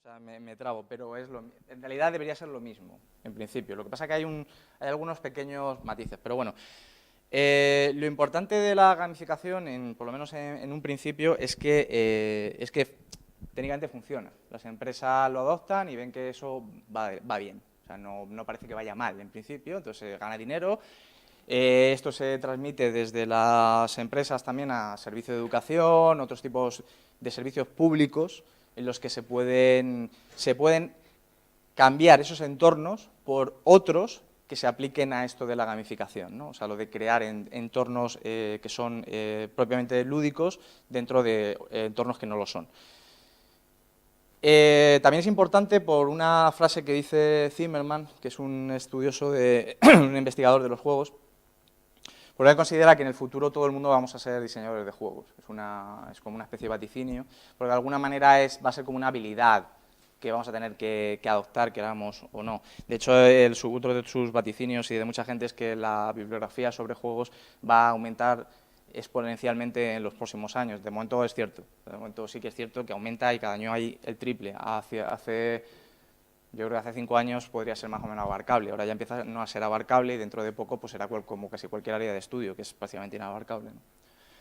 O sea, me trabo, pero en realidad debería ser lo mismo, en principio. Lo que pasa es que hay algunos pequeños matices, pero bueno. Lo importante de la gamificación, por lo menos en un principio, es que técnicamente funciona. Las empresas lo adoptan y ven que eso va bien. O sea, no parece que vaya mal en principio, entonces gana dinero. Esto se transmite desde las empresas también a servicios de educación, otros tipos de servicios públicos en los que se pueden cambiar esos entornos por otros que se apliquen a esto de la gamificación, ¿no? O sea, lo de crear entornos que son propiamente lúdicos dentro de entornos que no lo son. También es importante por una frase que dice Zimmerman, que es un estudioso, un investigador de los juegos, porque él considera que en el futuro todo el mundo vamos a ser diseñadores de juegos. Es como una especie de vaticinio, porque de alguna manera va a ser como una habilidad que vamos a tener que adoptar, queramos o no. De hecho, otro de sus vaticinios y de mucha gente es que la bibliografía sobre juegos va a aumentar exponencialmente en los próximos años. De momento es cierto, de momento sí que es cierto que aumenta y cada año hay el triple. Yo creo que hace 5 años podría ser más o menos abarcable, ahora ya empieza no a ser abarcable y dentro de poco pues será como casi cualquier área de estudio, que es prácticamente inabarcable, ¿no?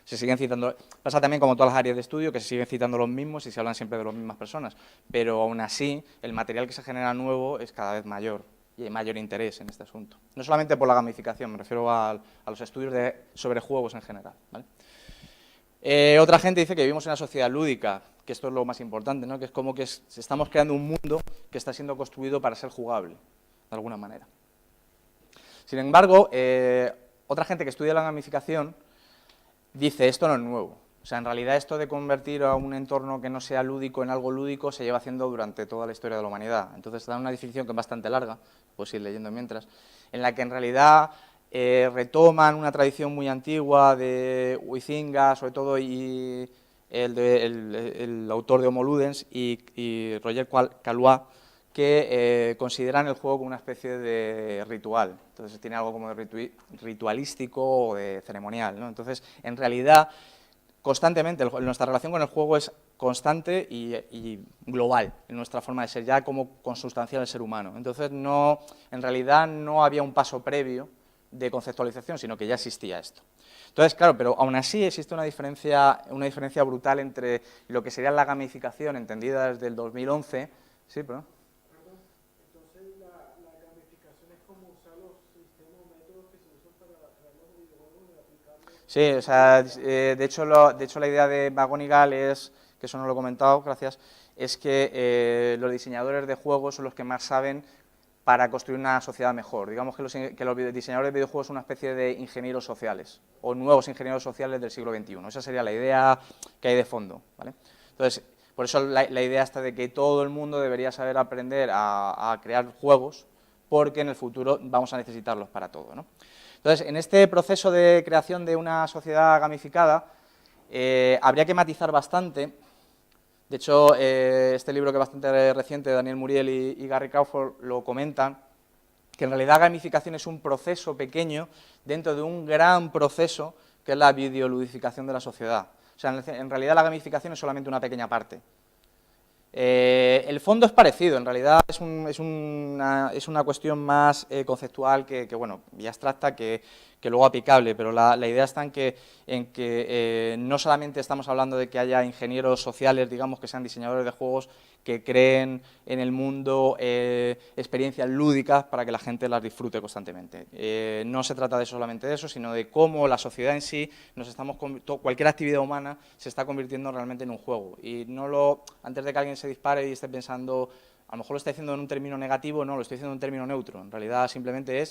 Se siguen citando, pasa también como todas las áreas de estudio, que se siguen citando los mismos y se hablan siempre de las mismas personas, pero aún así el material que se genera nuevo es cada vez mayor y hay mayor interés en este asunto. No solamente por la gamificación, me refiero a los estudios sobre juegos en general, ¿vale? Otra gente dice que vivimos en una sociedad lúdica, que esto es lo más importante, ¿no? Que es como que estamos creando un mundo que está siendo construido para ser jugable, de alguna manera. Sin embargo, otra gente que estudia la gamificación dice esto no es nuevo. O sea, en realidad esto de convertir a un entorno que no sea lúdico en algo lúdico se lleva haciendo durante toda la historia de la humanidad. Entonces dan una definición que es bastante larga, pues ir leyendo mientras, en la que en realidad retoman una tradición muy antigua de Huizinga, sobre todo, y el autor de Homo Ludens y Roger Caillois, que consideran el juego como una especie de ritual. Entonces tiene algo como de ritualístico o de ceremonial, ¿no? Entonces, en realidad, constantemente, nuestra relación con el juego es constante y global en nuestra forma de ser, ya como consustancial del ser humano. Entonces, en realidad no había un paso previo de conceptualización, sino que ya existía esto. Entonces, claro, pero aún así existe una diferencia brutal entre lo que sería la gamificación entendida desde el 2011. Sí, pero Entonces la gamificación es como usar los sistemas o métodos que se usan para crear los videojuegos y aplicarlos sí, o en la sea, vida real. de hecho la idea de McGonigal es, que eso no lo he comentado, gracias, es que los diseñadores de juegos son los que más saben para construir una sociedad mejor. Digamos que los diseñadores de videojuegos son una especie de ingenieros sociales, o nuevos ingenieros sociales del siglo XXI. Esa sería la idea que hay de fondo, ¿vale? Entonces, por eso la idea está de que todo el mundo debería saber aprender a crear juegos, porque en el futuro vamos a necesitarlos para todo, ¿no? Entonces, en este proceso de creación de una sociedad gamificada, habría que matizar bastante. De hecho, este libro que es bastante reciente, de Daniel Muriel y Gary Crawford, lo comentan, que en realidad gamificación es un proceso pequeño dentro de un gran proceso que es la videoludificación de la sociedad. O sea, en realidad la gamificación es solamente una pequeña parte. El fondo es parecido, en realidad es una cuestión más conceptual bueno, y abstracta que luego aplicable, pero la idea está en que no solamente estamos hablando de que haya ingenieros sociales, digamos, que sean diseñadores de juegos, que creen en el mundo experiencias lúdicas para que la gente las disfrute constantemente. No se trata solamente de eso, sino de cómo la sociedad en sí, cualquier actividad humana se está convirtiendo realmente en un juego. Y antes de que alguien se dispare y esté pensando, a lo mejor lo está diciendo en un término negativo, no, lo estoy diciendo en un término neutro. En realidad simplemente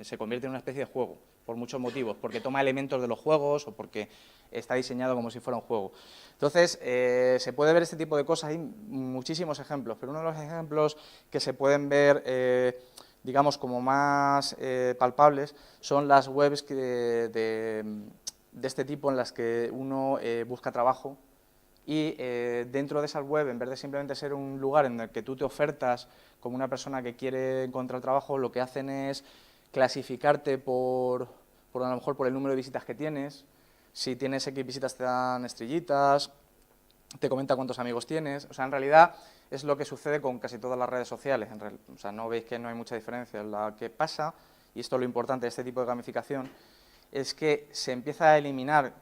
se convierte en una especie de juego, por muchos motivos, porque toma elementos de los juegos o porque está diseñado como si fuera un juego. Entonces, se puede ver este tipo de cosas, hay muchísimos ejemplos, pero uno de los ejemplos que se pueden ver, digamos, como más palpables, son las webs de este tipo en las que uno busca trabajo y dentro de esas web, en vez de simplemente ser un lugar en el que tú te ofertas como una persona que quiere encontrar trabajo, lo que hacen es clasificarte a lo mejor por el número de visitas que tienes. Si tienes X visitas te dan estrellitas, te comenta cuántos amigos tienes. O sea, en realidad es lo que sucede con casi todas las redes sociales. O sea, no veis que no hay mucha diferencia. Lo que pasa, y esto es lo importante de este tipo de gamificación, es que se empieza a eliminar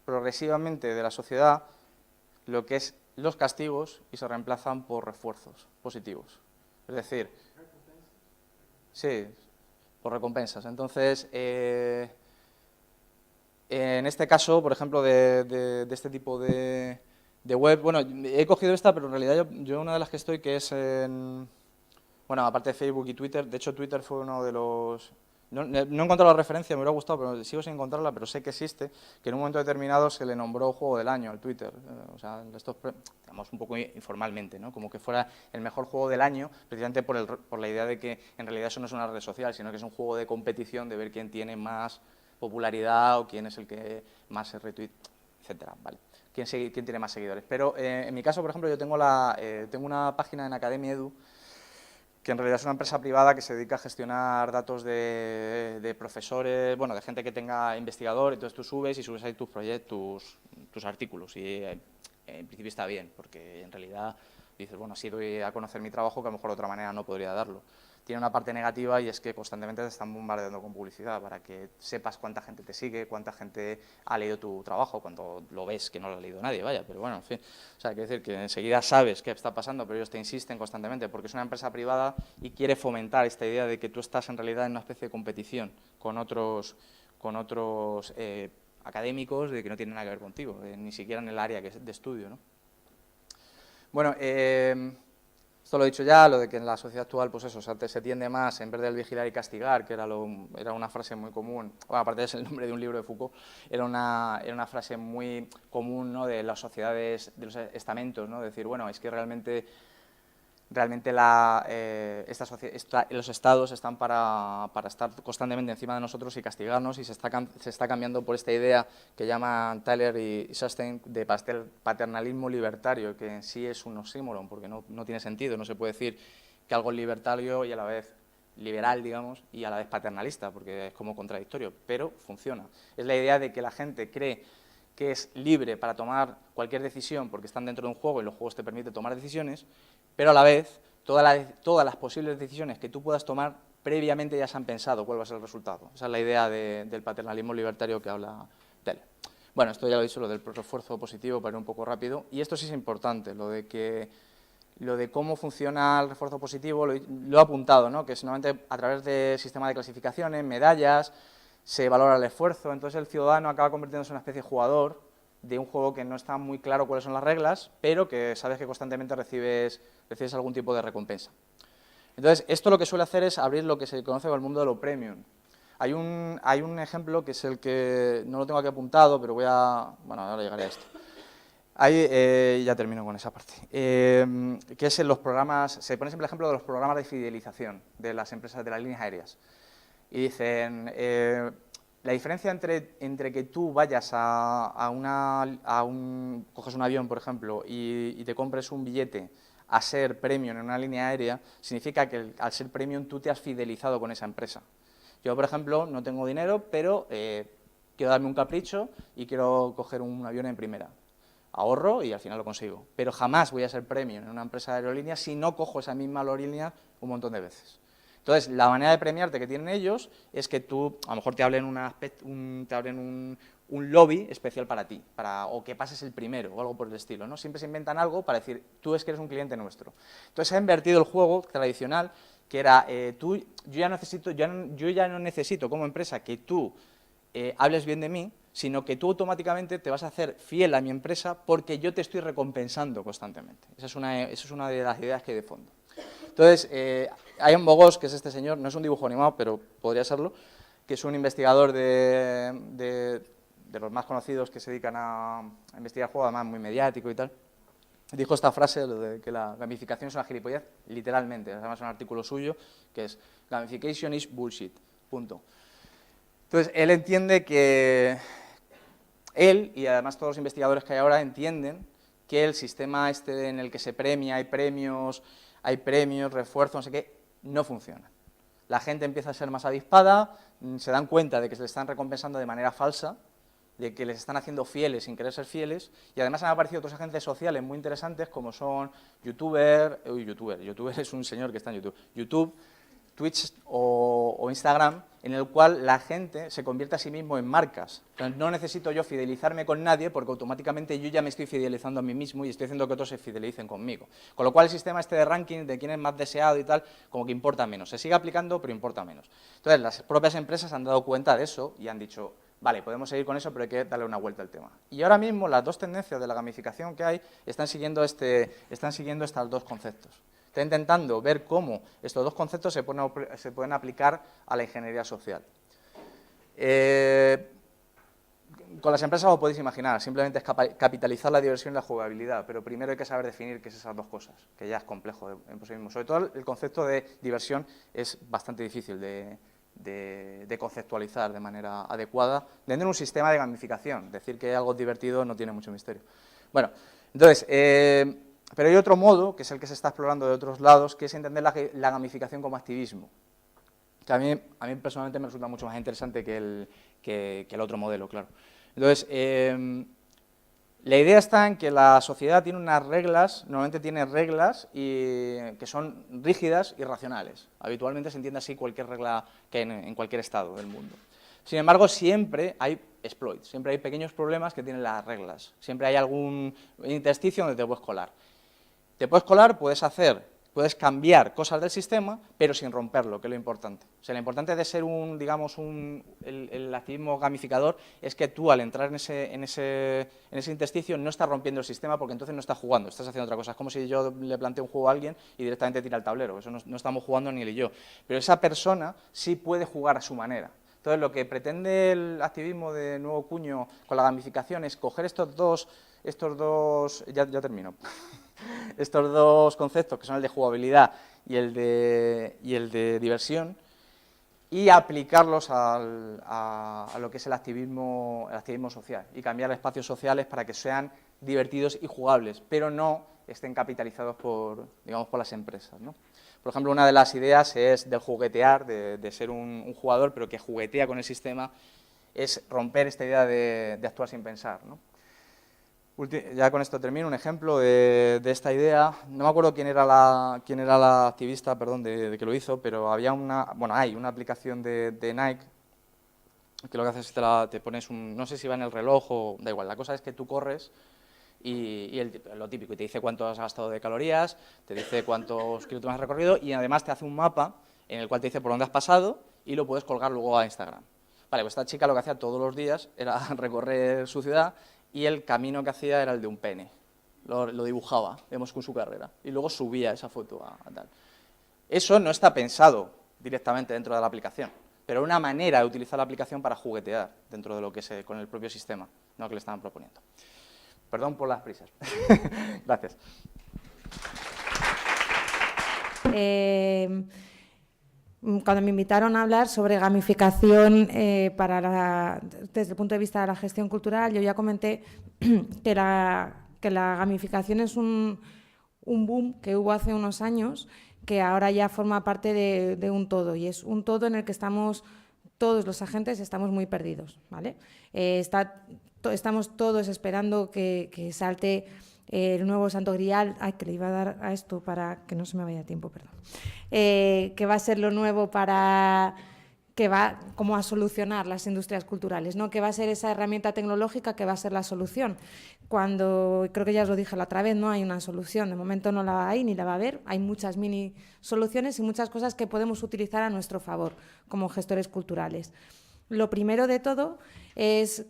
progresivamente de la sociedad lo que es los castigos y se reemplazan por refuerzos positivos. Es decir, sí, por recompensas. Entonces, en este caso, por ejemplo, de este tipo de web, bueno, he cogido esta, pero en realidad yo una de las que estoy, que es en, bueno, aparte de Facebook y Twitter, de hecho Twitter fue uno de los... No he encontrado la referencia, me hubiera gustado, pero sigo sin encontrarla, pero sé que existe, que en un momento determinado se le nombró Juego del Año al Twitter. O sea, esto es, digamos, un poco informalmente, ¿no? Como que fuera el mejor juego del año, precisamente por la idea de que en realidad eso no es una red social, sino que es un juego de competición de ver quién tiene más popularidad o quién es el que más se retweet, etcétera, ¿vale? Quién tiene más seguidores. Pero en mi caso, por ejemplo, yo tengo una página en Academia Edu, que en realidad es una empresa privada que se dedica a gestionar datos de profesores, bueno, de gente que tenga investigador, entonces tú subes ahí tus proyectos, tus artículos, y en principio está bien, porque en realidad dices, bueno, así doy a conocer mi trabajo que a lo mejor de otra manera no podría darlo. Tiene una parte negativa y es que constantemente te están bombardeando con publicidad para que sepas cuánta gente te sigue, cuánta gente ha leído tu trabajo, cuando lo ves que no lo ha leído nadie, vaya, pero bueno, en fin. O sea, quiere decir que enseguida sabes qué está pasando, pero ellos te insisten constantemente porque es una empresa privada y quiere fomentar esta idea de que tú estás en realidad en una especie de competición con otros académicos de que no tienen nada que ver contigo, ni siquiera en el área de estudio, ¿no? Bueno, esto lo he dicho ya, lo de que en la sociedad actual, pues eso, o sea, se tiende más, en vez del vigilar y castigar, que era una frase muy común, bueno, aparte es el nombre de un libro de Foucault, era una frase muy común, ¿no?, de las sociedades, de los estamentos, ¿no?, decir, bueno, es que realmente los estados están para estar constantemente encima de nosotros y castigarnos, y se está cambiando por esta idea que llaman Tyler y Sustein de paternalismo libertario, que en sí es un oxímoron, porque no tiene sentido, no se puede decir que algo es libertario y a la vez liberal, digamos, y a la vez paternalista, porque es como contradictorio, pero funciona. Es la idea de que la gente cree que es libre para tomar cualquier decisión porque están dentro de un juego y los juegos te permiten tomar decisiones, pero a la vez todas las posibles decisiones que tú puedas tomar previamente ya se han pensado cuál va a ser el resultado. Esa es la idea del paternalismo libertario que habla Teller. Bueno, esto ya lo he dicho, lo del refuerzo positivo, para ir un poco rápido, y esto sí es importante, lo de cómo funciona el refuerzo positivo, lo he apuntado, ¿no?, que es normalmente a través del sistema de clasificaciones, medallas, se valora el esfuerzo, entonces el ciudadano acaba convirtiéndose en una especie de jugador de un juego que no está muy claro cuáles son las reglas, pero que sabes que constantemente recibes algún tipo de recompensa. Entonces, esto lo que suele hacer es abrir lo que se conoce como el mundo de lo premium. Hay un ejemplo que es el que no lo tengo aquí apuntado, pero bueno, ahora llegaré a esto. Ya termino con esa parte. Que es en los programas, se pone siempre el ejemplo de los programas de fidelización de las empresas de las líneas aéreas. Y dicen, la diferencia entre que tú vayas coges un avión, por ejemplo, y te compres un billete a ser premium en una línea aérea, significa que al ser premium tú te has fidelizado con esa empresa. Yo, por ejemplo, no tengo dinero, pero quiero darme un capricho y quiero coger un avión en primera. Ahorro y al final lo consigo. Pero jamás voy a ser premium en una empresa de aerolíneas si no cojo esa misma aerolínea un montón de veces. Entonces, la manera de premiarte que tienen ellos es que tú, a lo mejor te abren un lobby especial para ti, o que pases el primero o algo por el estilo, ¿no? Siempre se inventan algo para decir, tú es que eres un cliente nuestro. Entonces, se ha invertido el juego tradicional, que era, yo ya no necesito como empresa que tú hables bien de mí, sino que tú automáticamente te vas a hacer fiel a mi empresa porque yo te estoy recompensando constantemente. Esa es una de las ideas que hay de fondo. Entonces, Ian Bogost, que es este señor, no es un dibujo animado, pero podría serlo, que es un investigador de los más conocidos que se dedican a investigar juegos, además muy mediático y tal, dijo esta frase, lo de que la gamificación es una gilipollez, literalmente, además es un artículo suyo, que es gamification is bullshit, punto. Entonces, él entiende que, él y además todos los investigadores que hay ahora entienden que el sistema este en el que se premia, hay premios, refuerzos, no sé qué, no funciona. La gente empieza a ser más avispada, se dan cuenta de que se le están recompensando de manera falsa, de que les están haciendo fieles sin querer ser fieles, y además han aparecido otros agentes sociales muy interesantes como son YouTuber es un señor que está en YouTube, Twitch o Instagram, en el cual la gente se convierte a sí mismo en marcas. Entonces, no necesito yo fidelizarme con nadie porque automáticamente yo ya me estoy fidelizando a mí mismo y estoy haciendo que otros se fidelicen conmigo. Con lo cual el sistema este de ranking de quién es más deseado y tal, como que importa menos. Se sigue aplicando, pero importa menos. Entonces, las propias empresas han dado cuenta de eso y han dicho, vale, podemos seguir con eso, pero hay que darle una vuelta al tema. Y ahora mismo las dos tendencias de la gamificación que hay están siguiendo estos dos conceptos. Está intentando ver cómo estos dos conceptos se pueden aplicar a la ingeniería social. Con las empresas os podéis imaginar, simplemente es capitalizar la diversión y la jugabilidad, pero primero hay que saber definir qué es esas dos cosas, que ya es complejo en sí mismo. Sobre todo el concepto de diversión es bastante difícil de conceptualizar de manera adecuada dentro de un sistema de gamificación. Decir que algo es divertido no tiene mucho misterio. Bueno, entonces, pero hay otro modo, que es el que se está explorando de otros lados, que es entender la gamificación como activismo. Que a mí personalmente me resulta mucho más interesante que el otro modelo, claro. Entonces, la idea está en que la sociedad tiene unas reglas, normalmente tiene reglas que son rígidas y racionales. Habitualmente se entiende así cualquier regla que hay en cualquier estado del mundo. Sin embargo, siempre hay exploits, siempre hay pequeños problemas que tienen las reglas. Siempre hay algún intersticio donde te puedes colar. Te puedes colar, puedes cambiar cosas del sistema, pero sin romperlo, que es lo importante. O sea, lo importante de ser el activismo gamificador es que tú, al entrar en ese intersticio, no estás rompiendo el sistema porque entonces no estás jugando, estás haciendo otra cosa. Es como si yo le planteo un juego a alguien y directamente tira el tablero. Eso no estamos jugando ni él y yo. Pero esa persona sí puede jugar a su manera. Entonces, lo que pretende el activismo de nuevo cuño con la gamificación es coger estos dos, ya termino. Estos dos conceptos, que son el de jugabilidad y el de diversión, y aplicarlos a lo que es el activismo social, y cambiar espacios sociales para que sean divertidos y jugables, pero no estén capitalizados por las empresas, ¿no? Por ejemplo, una de las ideas es del juguetear, de ser un jugador, pero que juguetea con el sistema, es romper esta idea de actuar sin pensar, ¿no? Ya con esto termino, un ejemplo de esta idea. No me acuerdo quién era la activista, perdón, de que lo hizo, pero hay una aplicación de Nike que lo que hace es te pones no sé si va en el reloj o da igual, la cosa es que tú corres y lo típico, y te dice cuánto has gastado de calorías, te dice cuántos kilómetros has recorrido y además te hace un mapa en el cual te dice por dónde has pasado y lo puedes colgar luego a Instagram. Vale, pues esta chica lo que hacía todos los días era recorrer su ciudad y el camino que hacía era el de un pene. Lo dibujaba, vemos, con su carrera. Y luego subía esa foto a tal. Eso no está pensado directamente dentro de la aplicación, pero una manera de utilizar la aplicación para juguetear dentro de lo que con el propio sistema, no que le estaban proponiendo. Perdón por las prisas. Gracias. Cuando me invitaron a hablar sobre gamificación desde el punto de vista de la gestión cultural, yo ya comenté que la gamificación es un boom que hubo hace unos años, que ahora ya forma parte de un todo, y es un todo en el que todos los agentes estamos muy perdidos, ¿vale? Estamos todos esperando que salte el nuevo Santo Grial, que le iba a dar a esto para que no se me vaya tiempo, perdón, que va a ser lo nuevo que va como a solucionar las industrias culturales, ¿no? Que va a ser esa herramienta tecnológica que va a ser la solución. Cuando, creo que ya os lo dije la otra vez, no hay una solución, de momento no la hay ni la va a haber, hay muchas mini soluciones y muchas cosas que podemos utilizar a nuestro favor como gestores culturales. Lo primero de todo es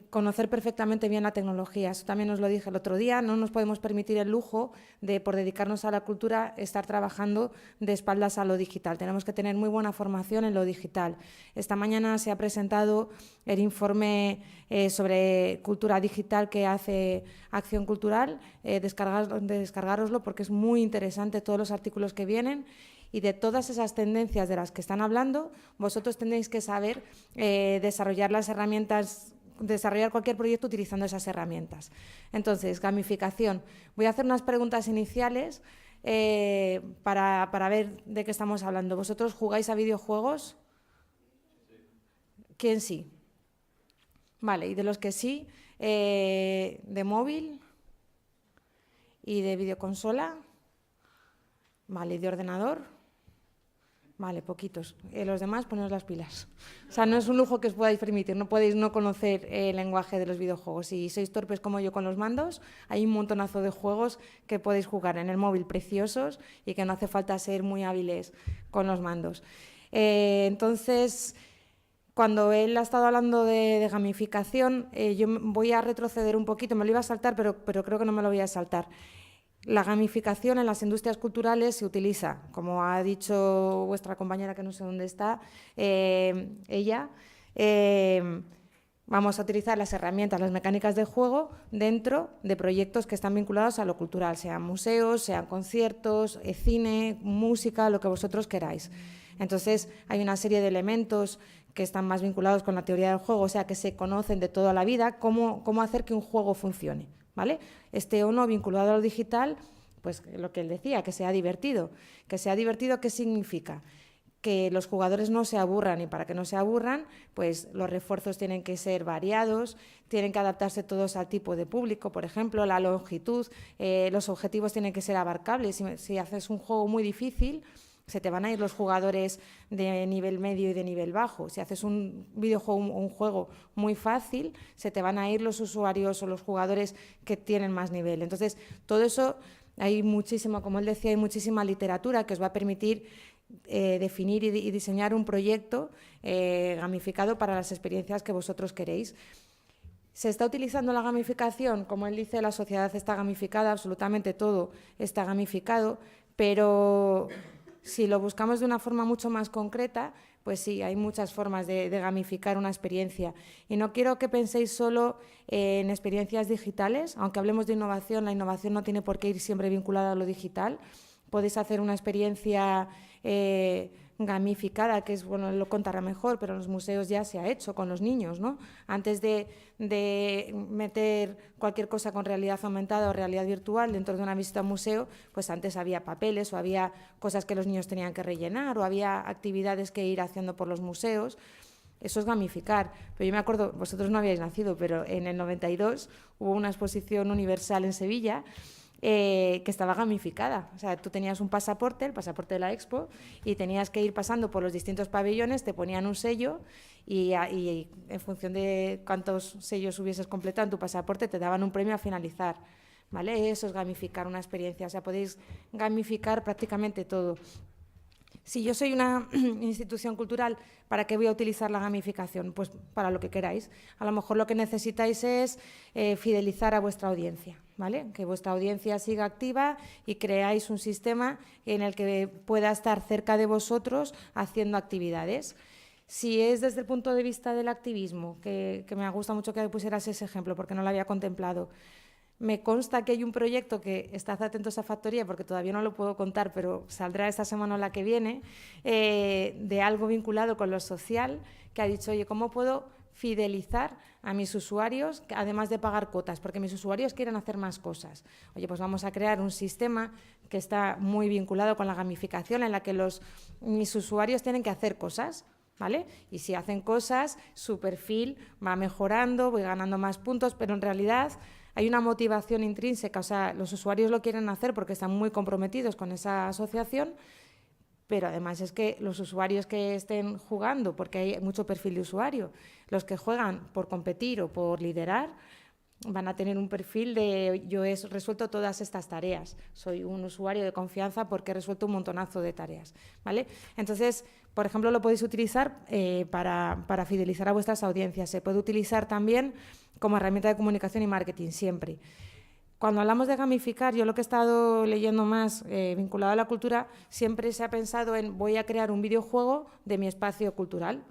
conocer perfectamente bien la tecnología. Eso también os lo dije el otro día. No nos podemos permitir el lujo de, por dedicarnos a la cultura, estar trabajando de espaldas a lo digital. Tenemos que tener muy buena formación en lo digital. Esta mañana se ha presentado el informe sobre cultura digital que hace Acción Cultural. Descargároslo porque es muy interesante todos los artículos que vienen. Y de todas esas tendencias de las que están hablando, vosotros tenéis que saber desarrollar las herramientas, desarrollar cualquier proyecto utilizando esas herramientas. Entonces, gamificación. Voy a hacer unas preguntas iniciales para ver de qué estamos hablando. ¿Vosotros jugáis a videojuegos? ¿Quién sí? Vale, y de los que sí, de móvil y de videoconsola, vale, y de ordenador, vale, poquitos. Los demás, poneros las pilas. O sea, no es un lujo que os podáis permitir, no podéis no conocer el lenguaje de los videojuegos. Si sois torpes como yo con los mandos, hay un montonazo de juegos que podéis jugar en el móvil preciosos y que no hace falta ser muy hábiles con los mandos. Entonces, cuando él ha estado hablando de gamificación, yo voy a retroceder un poquito, me lo iba a saltar, pero creo que no me lo voy a saltar. La gamificación en las industrias culturales se utiliza, como ha dicho vuestra compañera, que no sé dónde está, ella, vamos a utilizar las herramientas, las mecánicas de juego dentro de proyectos que están vinculados a lo cultural, sean museos, sean conciertos, cine, música, lo que vosotros queráis. Entonces, hay una serie de elementos que están más vinculados con la teoría del juego, o sea, que se conocen de toda la vida, cómo hacer que un juego funcione, ¿vale? Este o no vinculado a lo digital, pues lo que él decía, que sea divertido. Que sea divertido, ¿qué significa? Que los jugadores no se aburran, y para que no se aburran, pues los refuerzos tienen que ser variados, tienen que adaptarse todos al tipo de público, por ejemplo, la longitud, los objetivos tienen que ser abarcables. Si haces un juego muy difícil, se te van a ir los jugadores de nivel medio y de nivel bajo. Si haces un videojuego o un juego muy fácil, se te van a ir los usuarios o los jugadores que tienen más nivel. Entonces, todo eso, hay muchísimo, como él decía, hay muchísima literatura que os va a permitir definir y diseñar un proyecto gamificado para las experiencias que vosotros queréis. Se está utilizando la gamificación, como él dice, la sociedad está gamificada, absolutamente todo está gamificado, pero si lo buscamos de una forma mucho más concreta, pues sí, hay muchas formas de gamificar una experiencia. Y no quiero que penséis solo en experiencias digitales, aunque hablemos de innovación, la innovación no tiene por qué ir siempre vinculada a lo digital. Podéis hacer una experiencia gamificada, que es, bueno, él lo contará mejor, pero en los museos ya se ha hecho con los niños, ¿no? Antes de meter cualquier cosa con realidad aumentada o realidad virtual dentro de una visita a un museo, pues antes había papeles o había cosas que los niños tenían que rellenar o había actividades que ir haciendo por los museos. Eso es gamificar. Pero yo me acuerdo, vosotros no habíais nacido, pero en el 92 hubo una exposición universal en Sevilla que estaba gamificada. O sea, tú tenías un pasaporte, el pasaporte de la Expo, y tenías que ir pasando por los distintos pabellones, te ponían un sello y en función de cuántos sellos hubieses completado en tu pasaporte te daban un premio a finalizar. ¿Vale? Eso es gamificar una experiencia. O sea, podéis gamificar prácticamente todo. Si yo soy una institución cultural, ¿para qué voy a utilizar la gamificación? Pues para lo que queráis. A lo mejor lo que necesitáis es fidelizar a vuestra audiencia, ¿vale? Que vuestra audiencia siga activa y creáis un sistema en el que pueda estar cerca de vosotros haciendo actividades. Si es desde el punto de vista del activismo, que me gusta mucho que pusieras ese ejemplo porque no lo había contemplado. Me consta que hay un proyecto que, estad atentos a Factoría porque todavía no lo puedo contar, pero saldrá esta semana o la que viene, de algo vinculado con lo social, que ha dicho, oye, ¿cómo puedo fidelizar a mis usuarios, además de pagar cuotas? Porque mis usuarios quieren hacer más cosas. Oye, pues vamos a crear un sistema que está muy vinculado con la gamificación, en la que mis usuarios tienen que hacer cosas, ¿vale? Y si hacen cosas, su perfil va mejorando, voy ganando más puntos, pero en realidad hay una motivación intrínseca, o sea, los usuarios lo quieren hacer porque están muy comprometidos con esa asociación, pero además es que los usuarios que estén jugando, porque hay mucho perfil de usuario, los que juegan por competir o por liderar, van a tener un perfil de yo he resuelto todas estas tareas, soy un usuario de confianza porque he resuelto un montonazo de tareas, ¿vale? Entonces, por ejemplo, lo podéis utilizar para fidelizar a vuestras audiencias. Se puede utilizar también como herramienta de comunicación y marketing, siempre. Cuando hablamos de gamificar, yo lo que he estado leyendo más vinculado a la cultura, siempre se ha pensado en voy a crear un videojuego de mi espacio cultural,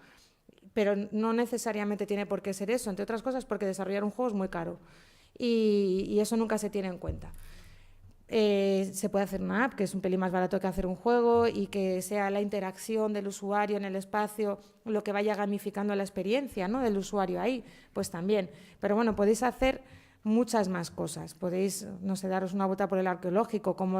pero no necesariamente tiene por qué ser eso, entre otras cosas porque desarrollar un juego es muy caro y eso nunca se tiene en cuenta. Se puede hacer una app que es un pelín más barato que hacer un juego y que sea la interacción del usuario en el espacio lo que vaya gamificando la experiencia, ¿no?, del usuario ahí, pues también. Pero bueno, podéis hacer muchas más cosas. Podéis, no sé, daros una vuelta por el arqueológico, cómo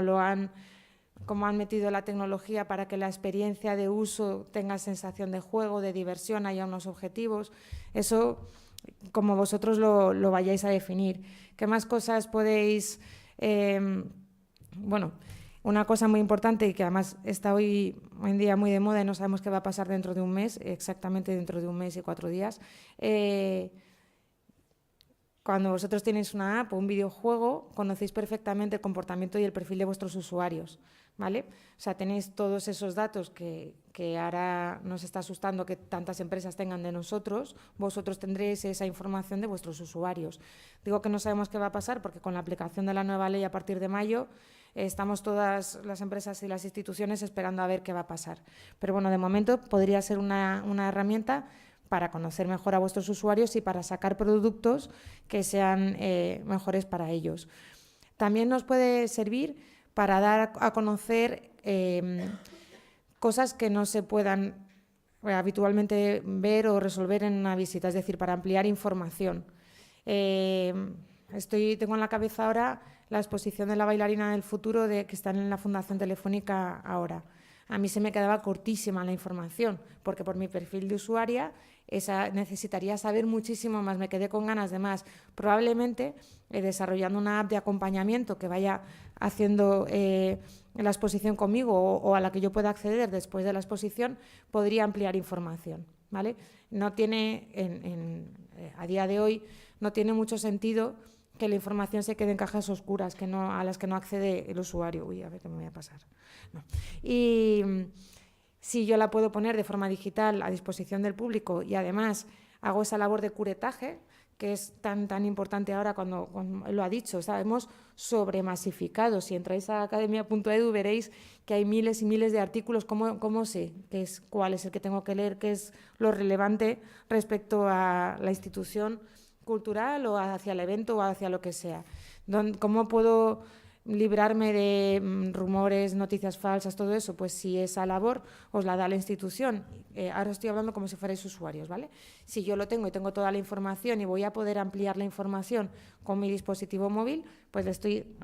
han metido la tecnología para que la experiencia de uso tenga sensación de juego, de diversión, haya unos objetivos. Eso como vosotros lo vayáis a definir. ¿Qué más cosas podéis...? Bueno, una cosa muy importante y que además está hoy en día muy de moda y no sabemos qué va a pasar dentro de un mes, exactamente dentro de un mes y 4 días. Cuando vosotros tenéis una app o un videojuego, conocéis perfectamente el comportamiento y el perfil de vuestros usuarios, ¿vale? O sea, tenéis todos esos datos que ahora nos está asustando que tantas empresas tengan de nosotros, vosotros tendréis esa información de vuestros usuarios. Digo que no sabemos qué va a pasar porque con la aplicación de la nueva ley a partir de mayo estamos todas las empresas y las instituciones esperando a ver qué va a pasar. Pero bueno, de momento podría ser una herramienta para conocer mejor a vuestros usuarios y para sacar productos que sean mejores para ellos. También nos puede servir para dar a conocer cosas que no se puedan habitualmente ver o resolver en una visita, es decir, para ampliar información. Tengo en la cabeza ahora la exposición de la bailarina del futuro que está en la Fundación Telefónica ahora. A mí se me quedaba cortísima la información, porque por mi perfil de usuaria necesitaría saber muchísimo más, me quedé con ganas de más. Probablemente desarrollando una app de acompañamiento que vaya haciendo la exposición conmigo o a la que yo pueda acceder después de la exposición, podría ampliar información, ¿vale? No tiene, a día de hoy, no tiene mucho sentido que la información se quede en cajas oscuras a las que no accede el usuario. Uy, a ver qué me voy a pasar. No. Y si yo la puedo poner de forma digital a disposición del público y además hago esa labor de curetaje, que es tan importante ahora cuando lo ha dicho, hemos sobremasificado. Si entráis a academia.edu veréis que hay miles y miles de artículos. ¿Cómo sé cuál es el que tengo que leer, qué es lo relevante respecto a la institución cultural o hacia el evento o hacia lo que sea? ¿Cómo puedo librarme de rumores, noticias falsas, todo eso? Pues si esa labor os la da la institución, ahora estoy hablando como si fuerais usuarios, ¿vale? Si yo lo tengo y tengo toda la información y voy a poder ampliar la información con mi dispositivo móvil, pues le estoy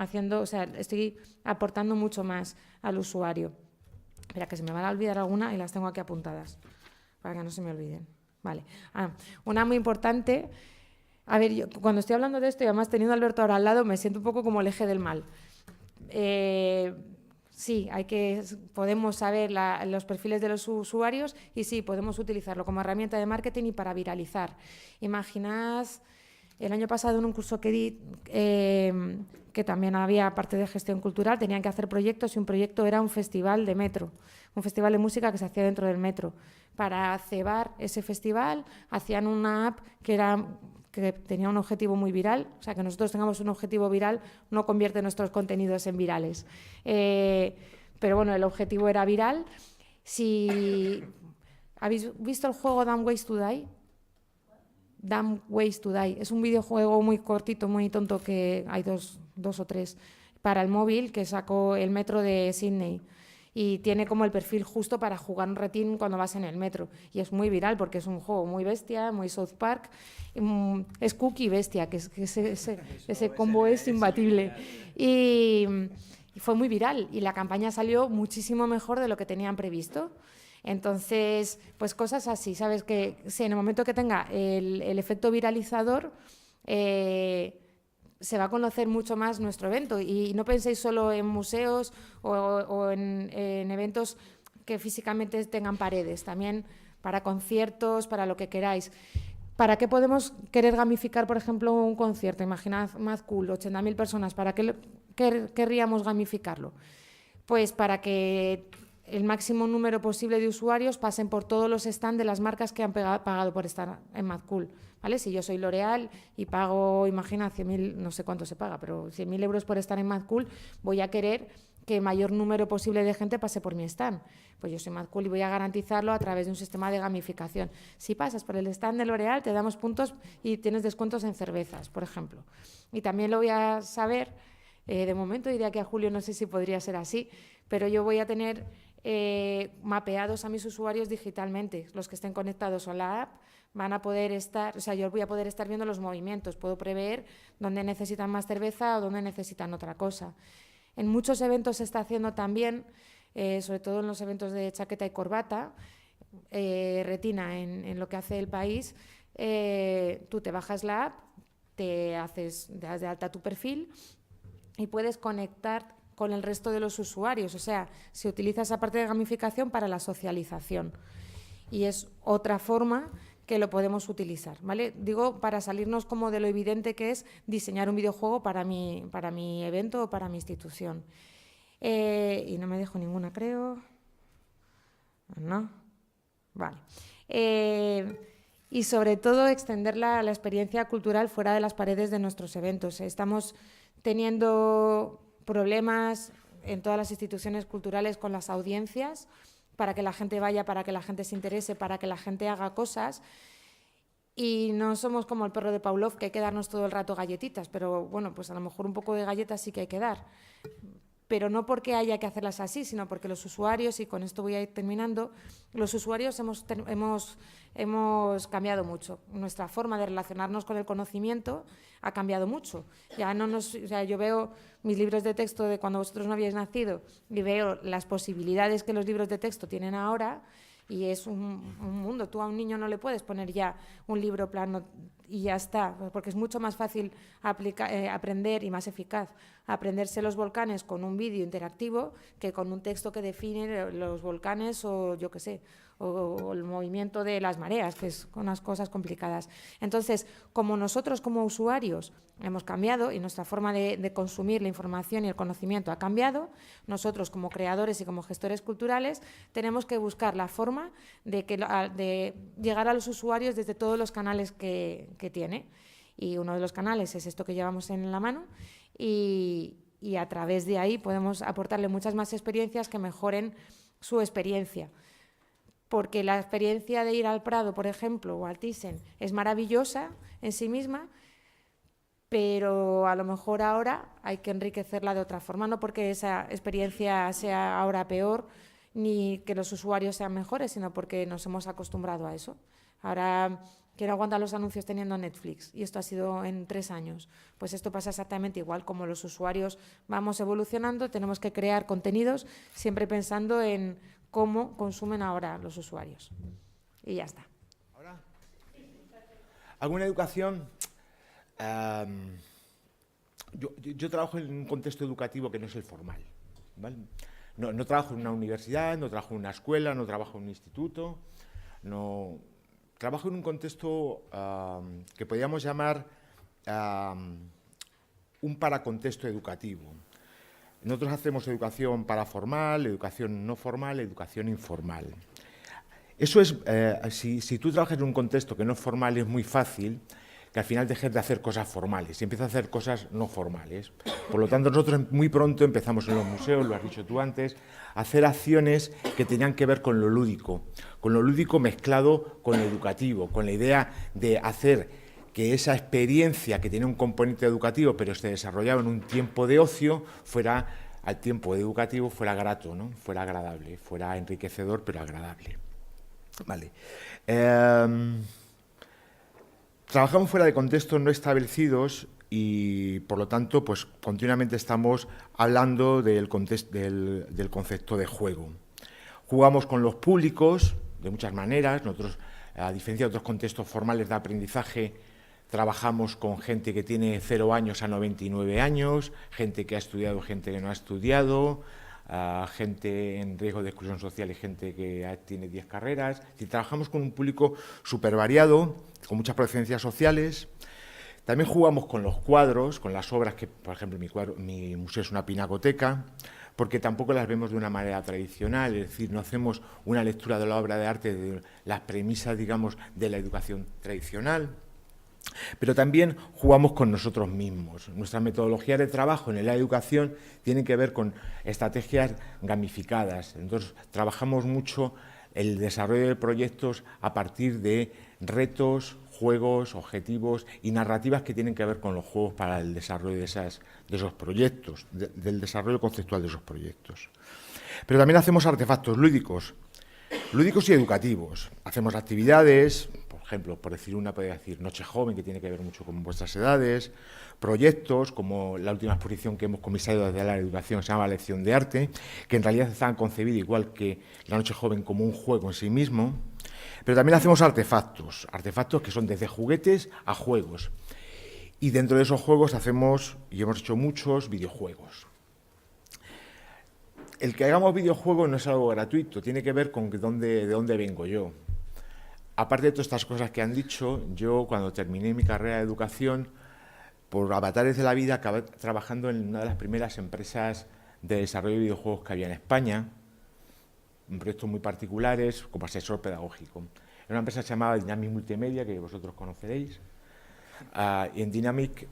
estoy aportando mucho más al usuario. Espera, que se me van a olvidar alguna y las tengo aquí apuntadas, para que no se me olviden. Vale. Una muy importante. A ver, yo cuando estoy hablando de esto y además teniendo a Alberto ahora al lado me siento un poco como el eje del mal. Sí, podemos saber los perfiles de los usuarios y sí, podemos utilizarlo como herramienta de marketing y para viralizar. Imaginad, el año pasado en un curso que di, que también había parte de gestión cultural, tenían que hacer proyectos y un proyecto era un festival de metro, un festival de música que se hacía dentro del metro. Para cebar ese festival hacían una app que tenía un objetivo muy viral, o sea, que nosotros tengamos un objetivo viral no convierte nuestros contenidos en virales. Pero bueno, el objetivo era viral. Si ¿habéis visto el juego Dumb Ways to Die? Dumb Ways to Die. Es un videojuego muy cortito, muy tonto, que hay dos o tres, para el móvil, que sacó el metro de Sydney. Y tiene como el perfil justo para jugar un ratín cuando vas en el metro. Y es muy viral porque es un juego muy bestia, muy South Park. Es cookie bestia, que ese combo es imbatible. Y fue muy viral y la campaña salió muchísimo mejor de lo que tenían previsto. Entonces, pues cosas así, ¿sabes? Que si en el momento que tenga el efecto viralizador, se va a conocer mucho más nuestro evento. Y no penséis solo en museos o en eventos que físicamente tengan paredes, también para conciertos, para lo que queráis. ¿Para qué podemos querer gamificar, por ejemplo, un concierto? Imaginad Mad Cool, 80.000 personas, ¿para qué querríamos gamificarlo? Pues para que el máximo número posible de usuarios pasen por todos los stands de las marcas que han pagado por estar en Mad Cool, ¿vale? Si yo soy L'Oréal y pago, imagina, 100.000, no sé cuánto se paga, pero 100.000 euros por estar en Mad Cool, voy a querer que el mayor número posible de gente pase por mi stand. Pues yo soy Mad Cool y voy a garantizarlo a través de un sistema de gamificación. Si pasas por el stand de L'Oréal, te damos puntos y tienes descuentos en cervezas, por ejemplo. Y también lo voy a saber, de momento diría que a julio no sé si podría ser así, pero yo voy a tener mapeados a mis usuarios digitalmente. Los que estén conectados a la app van a poder estar, o sea, yo voy a poder estar viendo los movimientos, puedo prever dónde necesitan más cerveza o dónde necesitan otra cosa. En muchos eventos se está haciendo también, sobre todo en los eventos de chaqueta y corbata, retina en lo que hace el país, tú te bajas la app, te das de alta tu perfil y puedes conectar con el resto de los usuarios. O sea, se utiliza esa parte de gamificación para la socialización. Y es otra forma que lo podemos utilizar, ¿vale? Digo, para salirnos como de lo evidente que es diseñar un videojuego para mi evento o para mi institución. Y no me dejo ninguna, creo. ¿No? Vale. Y sobre todo extender la experiencia cultural fuera de las paredes de nuestros eventos. Estamos teniendo problemas en todas las instituciones culturales con las audiencias, para que la gente vaya, para que la gente se interese, para que la gente haga cosas. Y no somos como el perro de Pavlov, que hay que darnos todo el rato galletitas, pero bueno, pues a lo mejor un poco de galletas sí que hay que dar. Pero no porque haya que hacerlas así, sino porque los usuarios, y con esto voy a ir terminando, los usuarios hemos cambiado mucho. Nuestra forma de relacionarnos con el conocimiento ha cambiado mucho. Yo veo mis libros de texto de cuando vosotros no habíais nacido y veo las posibilidades que los libros de texto tienen ahora, y es un mundo. Tú a un niño no le puedes poner ya un libro plano y ya está, porque es mucho más fácil aprender y más eficaz aprenderse los volcanes con un vídeo interactivo que con un texto que define los volcanes o yo qué sé, o el movimiento de las mareas, que es unas cosas complicadas. Entonces, como nosotros como usuarios hemos cambiado y nuestra forma de consumir la información y el conocimiento ha cambiado, nosotros como creadores y como gestores culturales tenemos que buscar la forma de llegar a los usuarios desde todos los canales que tiene. Y uno de los canales es esto que llevamos en la mano, y a través de ahí podemos aportarle muchas más experiencias que mejoren su experiencia. Porque la experiencia de ir al Prado, por ejemplo, o al Thyssen, es maravillosa en sí misma, pero a lo mejor ahora hay que enriquecerla de otra forma, no porque esa experiencia sea ahora peor, ni que los usuarios sean mejores, sino porque nos hemos acostumbrado a eso. Ahora quiero aguantar los anuncios teniendo Netflix, y esto ha sido en 3 años. Pues esto pasa exactamente igual. Como los usuarios vamos evolucionando, tenemos que crear contenidos siempre pensando en cómo consumen ahora los usuarios. Y ya está. ¿Ahora? ¿Alguna educación? Yo trabajo en un contexto educativo que no es el formal, ¿vale? No trabajo en una universidad, no trabajo en una escuela, no trabajo en un instituto, no trabajo en un contexto que podríamos llamar un paracontexto educativo. Nosotros hacemos educación paraformal, educación no formal, educación informal. Eso es, si tú trabajas en un contexto que no es formal, es muy fácil que al final dejes de hacer cosas formales y empiezas a hacer cosas no formales. Por lo tanto, nosotros muy pronto empezamos en los museos, lo has dicho tú antes, a hacer acciones que tenían que ver con lo lúdico mezclado con lo educativo, con la idea de hacer que esa experiencia que tiene un componente educativo pero se desarrollaba en un tiempo de ocio, fuera al tiempo educativo, fuera grato, ¿no? Fuera agradable, fuera enriquecedor pero agradable. Vale. Trabajamos fuera de contextos no establecidos y, por lo tanto, pues continuamente estamos hablando del concepto de juego. Jugamos con los públicos de muchas maneras. Nosotros, a diferencia de otros contextos formales de aprendizaje, trabajamos con gente que tiene 0 años a 99 años, gente que ha estudiado, gente que no ha estudiado, gente en riesgo de exclusión social y gente que tiene 10 carreras. Y trabajamos con un público súper variado, con muchas procedencias sociales. También jugamos con los cuadros, con las obras que, por ejemplo, mi museo es una pinacoteca, porque tampoco las vemos de una manera tradicional, es decir, no hacemos una lectura de la obra de arte de las premisas, digamos, de la educación tradicional. Pero también jugamos con nosotros mismos. Nuestras metodologías de trabajo en la educación tienen que ver con estrategias gamificadas. Entonces, trabajamos mucho el desarrollo de proyectos a partir de retos, juegos, objetivos y narrativas que tienen que ver con los juegos para el desarrollo de esos proyectos, del desarrollo conceptual de esos proyectos. Pero también hacemos artefactos lúdicos y educativos. Hacemos actividades, por ejemplo, por decir una, podría decir Noche Joven, que tiene que ver mucho con vuestras edades, proyectos como la última exposición que hemos comisariado desde la educación, se llama Lección de Arte, que en realidad estaban concebidos igual que la Noche Joven como un juego en sí mismo. Pero también hacemos artefactos que son desde juguetes a juegos. Y dentro de esos juegos hacemos, y hemos hecho muchos, videojuegos. El que hagamos videojuegos no es algo gratuito, tiene que ver con de dónde vengo yo. Aparte de todas estas cosas que han dicho, yo cuando terminé mi carrera de educación, por avatares de la vida, acabé trabajando en una de las primeras empresas de desarrollo de videojuegos que había en España, en proyectos muy particulares, como asesor pedagógico. Era una empresa que se llamaba Dynamic Multimedia, que vosotros conoceréis, y en Dynamic...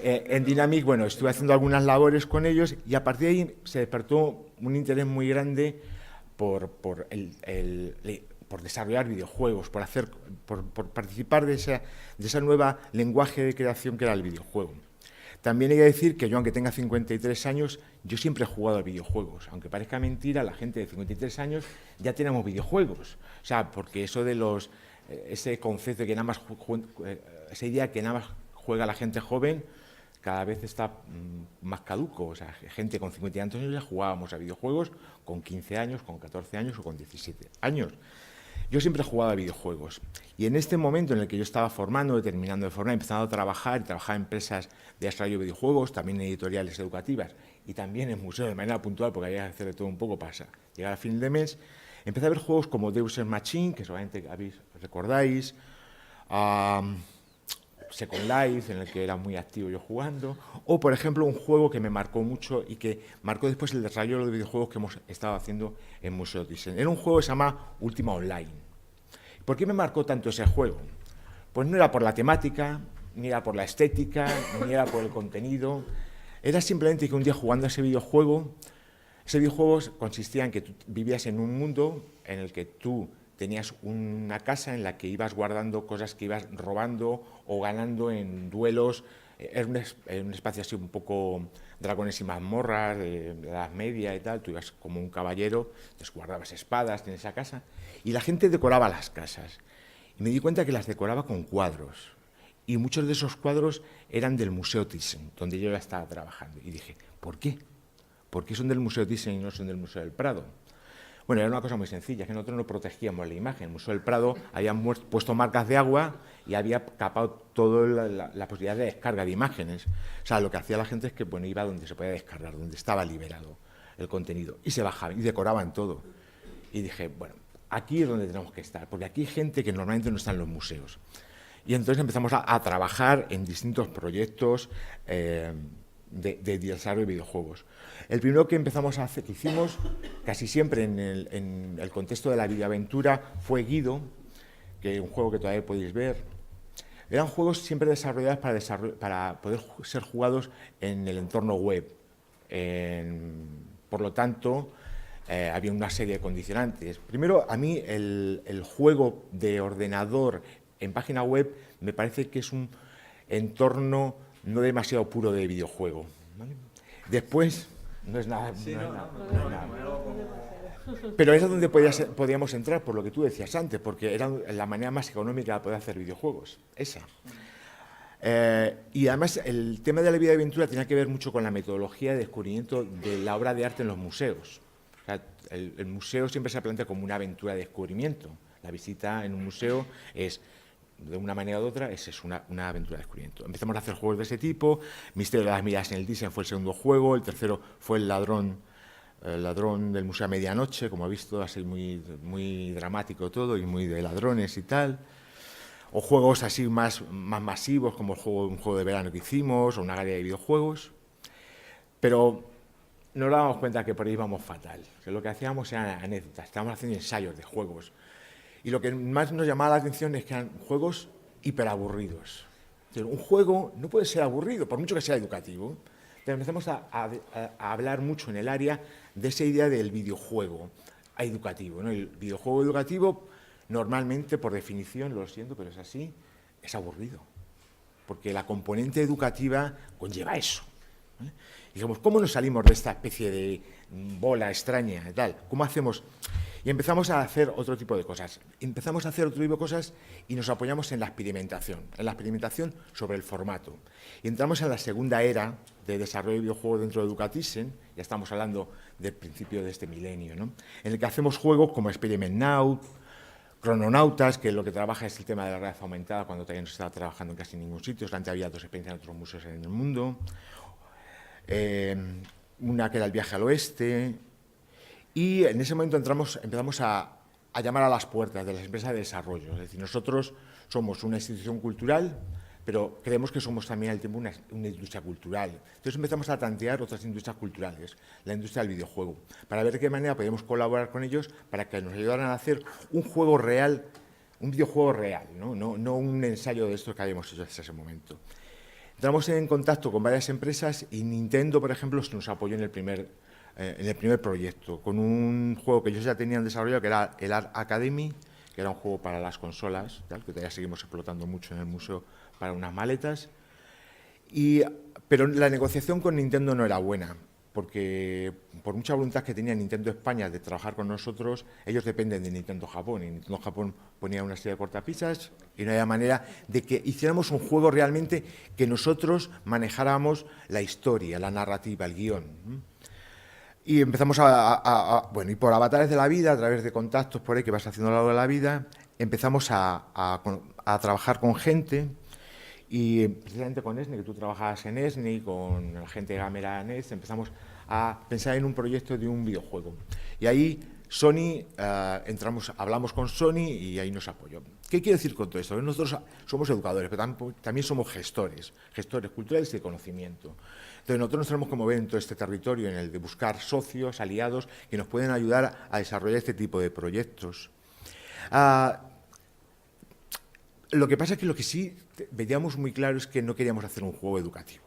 en Dynamic, bueno, estuve haciendo algunas labores con ellos y a partir de ahí se despertó un interés muy grande por desarrollar videojuegos, por participar de esa nueva lenguaje de creación que era el videojuego. También hay que decir que yo, aunque tenga 53 años, yo siempre he jugado a videojuegos. Aunque parezca mentira, la gente de 53 años ya tenemos videojuegos. O sea, porque eso de ese concepto de que nada más, esa idea que nada más juega la gente joven, cada vez está más caduco. O sea, gente con 50 y tantos años ya jugábamos a videojuegos con 15 años, con 14 años o con 17 años. Yo siempre he jugado a videojuegos y en este momento en el que yo estaba terminando de formar, empezando a trabajar en empresas de desarrollo de videojuegos, también en editoriales educativas y también en museos de manera puntual, porque había que hacer de todo un poco para llegar a fin de mes, empecé a ver juegos como Deus Ex Machina, que seguramente recordáis, Second Life, en el que era muy activo yo jugando, o por ejemplo un juego que me marcó mucho y que marcó después el desarrollo de videojuegos que hemos estado haciendo en Museo Thyssen. Era un juego que se llama Ultima Online. ¿Por qué me marcó tanto ese juego? Pues no era por la temática, ni era por la estética, ni era por el contenido, era simplemente que un día jugando a ese videojuego consistía en que tú vivías en un mundo en el que tú tenías una casa en la que ibas guardando cosas que ibas robando o ganando en duelos. Era un espacio así un poco dragones y mazmorras, de la Edad Media y tal. Tú ibas como un caballero, entonces guardabas espadas en esa casa y la gente decoraba las casas. Y me di cuenta que las decoraba con cuadros. Y muchos de esos cuadros eran del Museo Thyssen, donde yo ya estaba trabajando. Y dije, ¿por qué? ¿Por qué son del Museo Thyssen y no son del Museo del Prado? Bueno, era una cosa muy sencilla, que nosotros no protegíamos la imagen. En el Museo del Prado habían puesto marcas de agua y había capado toda la posibilidad de descarga de imágenes. O sea, lo que hacía la gente es que iba donde se podía descargar, donde estaba liberado el contenido. Y se bajaban y decoraban todo. Y dije, bueno, aquí es donde tenemos que estar, porque aquí hay gente que normalmente no está en los museos. Y entonces empezamos a trabajar en distintos proyectos de desarrollo de videojuegos. El primero que empezamos a hacer, que hicimos casi siempre en el contexto de la videoaventura, fue Guido, que es un juego que todavía podéis ver. Eran juegos siempre desarrollados para poder ser jugados en el entorno web. Por lo tanto, había una serie de condicionantes. Primero, a mí el juego de ordenador en página web me parece que es un entorno no demasiado puro de videojuego, ¿vale? Después, no es nada. Pero es donde podíamos entrar, por lo que tú decías antes, porque era la manera más económica de poder hacer videojuegos, esa. Y además el tema de la vida de aventura tenía que ver mucho con la metodología de descubrimiento de la obra de arte en los museos. O sea, el museo siempre se plantea como una aventura de descubrimiento. La visita en un museo es, de una manera u otra, es una aventura de descubrimiento. Empezamos a hacer juegos de ese tipo. Misterio de las miradas en el Thyssen fue el segundo juego. El tercero fue el ladrón del Museo a Medianoche, como ha visto, así muy dramático todo y muy de ladrones y tal. O juegos así más masivos, como un juego de verano que hicimos, o una galería de videojuegos. Pero nos dábamos cuenta que por ahí íbamos fatal. Que lo que hacíamos eran anécdotas, estábamos haciendo ensayos de juegos. Y lo que más nos llamaba la atención es que eran juegos hiperaburridos. Un juego no puede ser aburrido, por mucho que sea educativo. Pero empezamos a hablar mucho en el área de esa idea del videojuego educativo, ¿no? El videojuego educativo, normalmente, por definición, lo siento, pero es así, es aburrido. Porque la componente educativa conlleva eso, ¿vale? Y dijimos, ¿cómo nos salimos de esta especie de bola extraña y tal? ¿Cómo hacemos? Y empezamos a hacer otro tipo de cosas. Y nos apoyamos en la experimentación sobre el formato. Y entramos en la segunda era de desarrollo de videojuegos dentro de Educatizen, ya estamos hablando del principio de este milenio, ¿no? En el que hacemos juegos como Experiment Now, Chrononautas, que lo que trabaja es el tema de la realidad aumentada, cuando todavía no se está trabajando en casi ningún sitio, antes había 2 experiencias en otros museos en el mundo, una que era el viaje al oeste, y en ese momento empezamos a llamar a las puertas de las empresas de desarrollo. Es decir, nosotros somos una institución cultural, pero creemos que somos también al tiempo una industria cultural. Entonces empezamos a tantear otras industrias culturales, la industria del videojuego, para ver de qué manera podemos colaborar con ellos para que nos ayudaran a hacer un juego real, un videojuego real, no un ensayo de estos que habíamos hecho hasta ese momento. Entramos en contacto con varias empresas y Nintendo, por ejemplo, nos apoyó en el primer proyecto, con un juego que ellos ya tenían desarrollado, que era el Art Academy, que era un juego para las consolas, que todavía seguimos explotando mucho en el museo para unas maletas. Pero la negociación con Nintendo no era buena, porque por mucha voluntad que tenía Nintendo España de trabajar con nosotros, ellos dependen de Nintendo Japón, y Nintendo Japón ponía una serie de cortapisas y no había manera de que hiciéramos un juego realmente que nosotros manejáramos la historia, la narrativa, el guión. Y empezamos bueno, y por avatares de la vida, a través de contactos por ahí que vas haciendo a lo largo de la vida, empezamos a trabajar con gente, y precisamente con ESNE, que tú trabajabas en ESNE, y con la gente de Gamera NES, empezamos a pensar en un proyecto de un videojuego. Y ahí Sony, hablamos con Sony y ahí nos apoyó. ¿Qué quiero decir con todo esto? Nosotros somos educadores, pero también somos gestores culturales y de conocimiento. Entonces nosotros nos tenemos que mover en todo este territorio, en el de buscar socios, aliados, que nos pueden ayudar a desarrollar este tipo de proyectos. Lo que pasa es que lo que sí veíamos muy claro es que no queríamos hacer un juego educativo.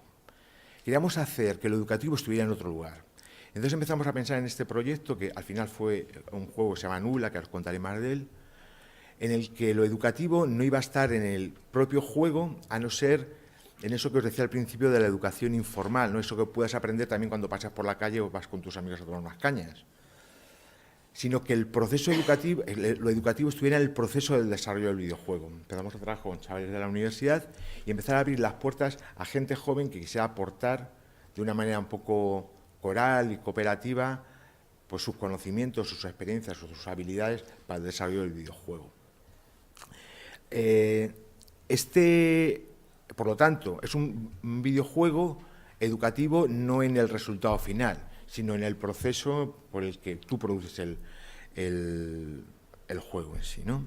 Queríamos hacer que lo educativo estuviera en otro lugar. Entonces empezamos a pensar en este proyecto, que al final fue un juego que se llama Nula, que os contaré más de él, en el que lo educativo no iba a estar en el propio juego, a no ser en eso que os decía al principio de la educación informal, ¿no? Eso que puedes aprender también cuando pasas por la calle o vas con tus amigos a tomar unas cañas, sino que el proceso educativo, lo educativo estuviera en el proceso del desarrollo del videojuego. Empezamos a trabajar con chavales de la universidad y empezar a abrir las puertas a gente joven que quisiera aportar de una manera un poco coral y cooperativa pues sus conocimientos, sus experiencias o sus habilidades para el desarrollo del videojuego. Por lo tanto, es un videojuego educativo no en el resultado final, sino en el proceso por el que tú produces el juego en sí, ¿no?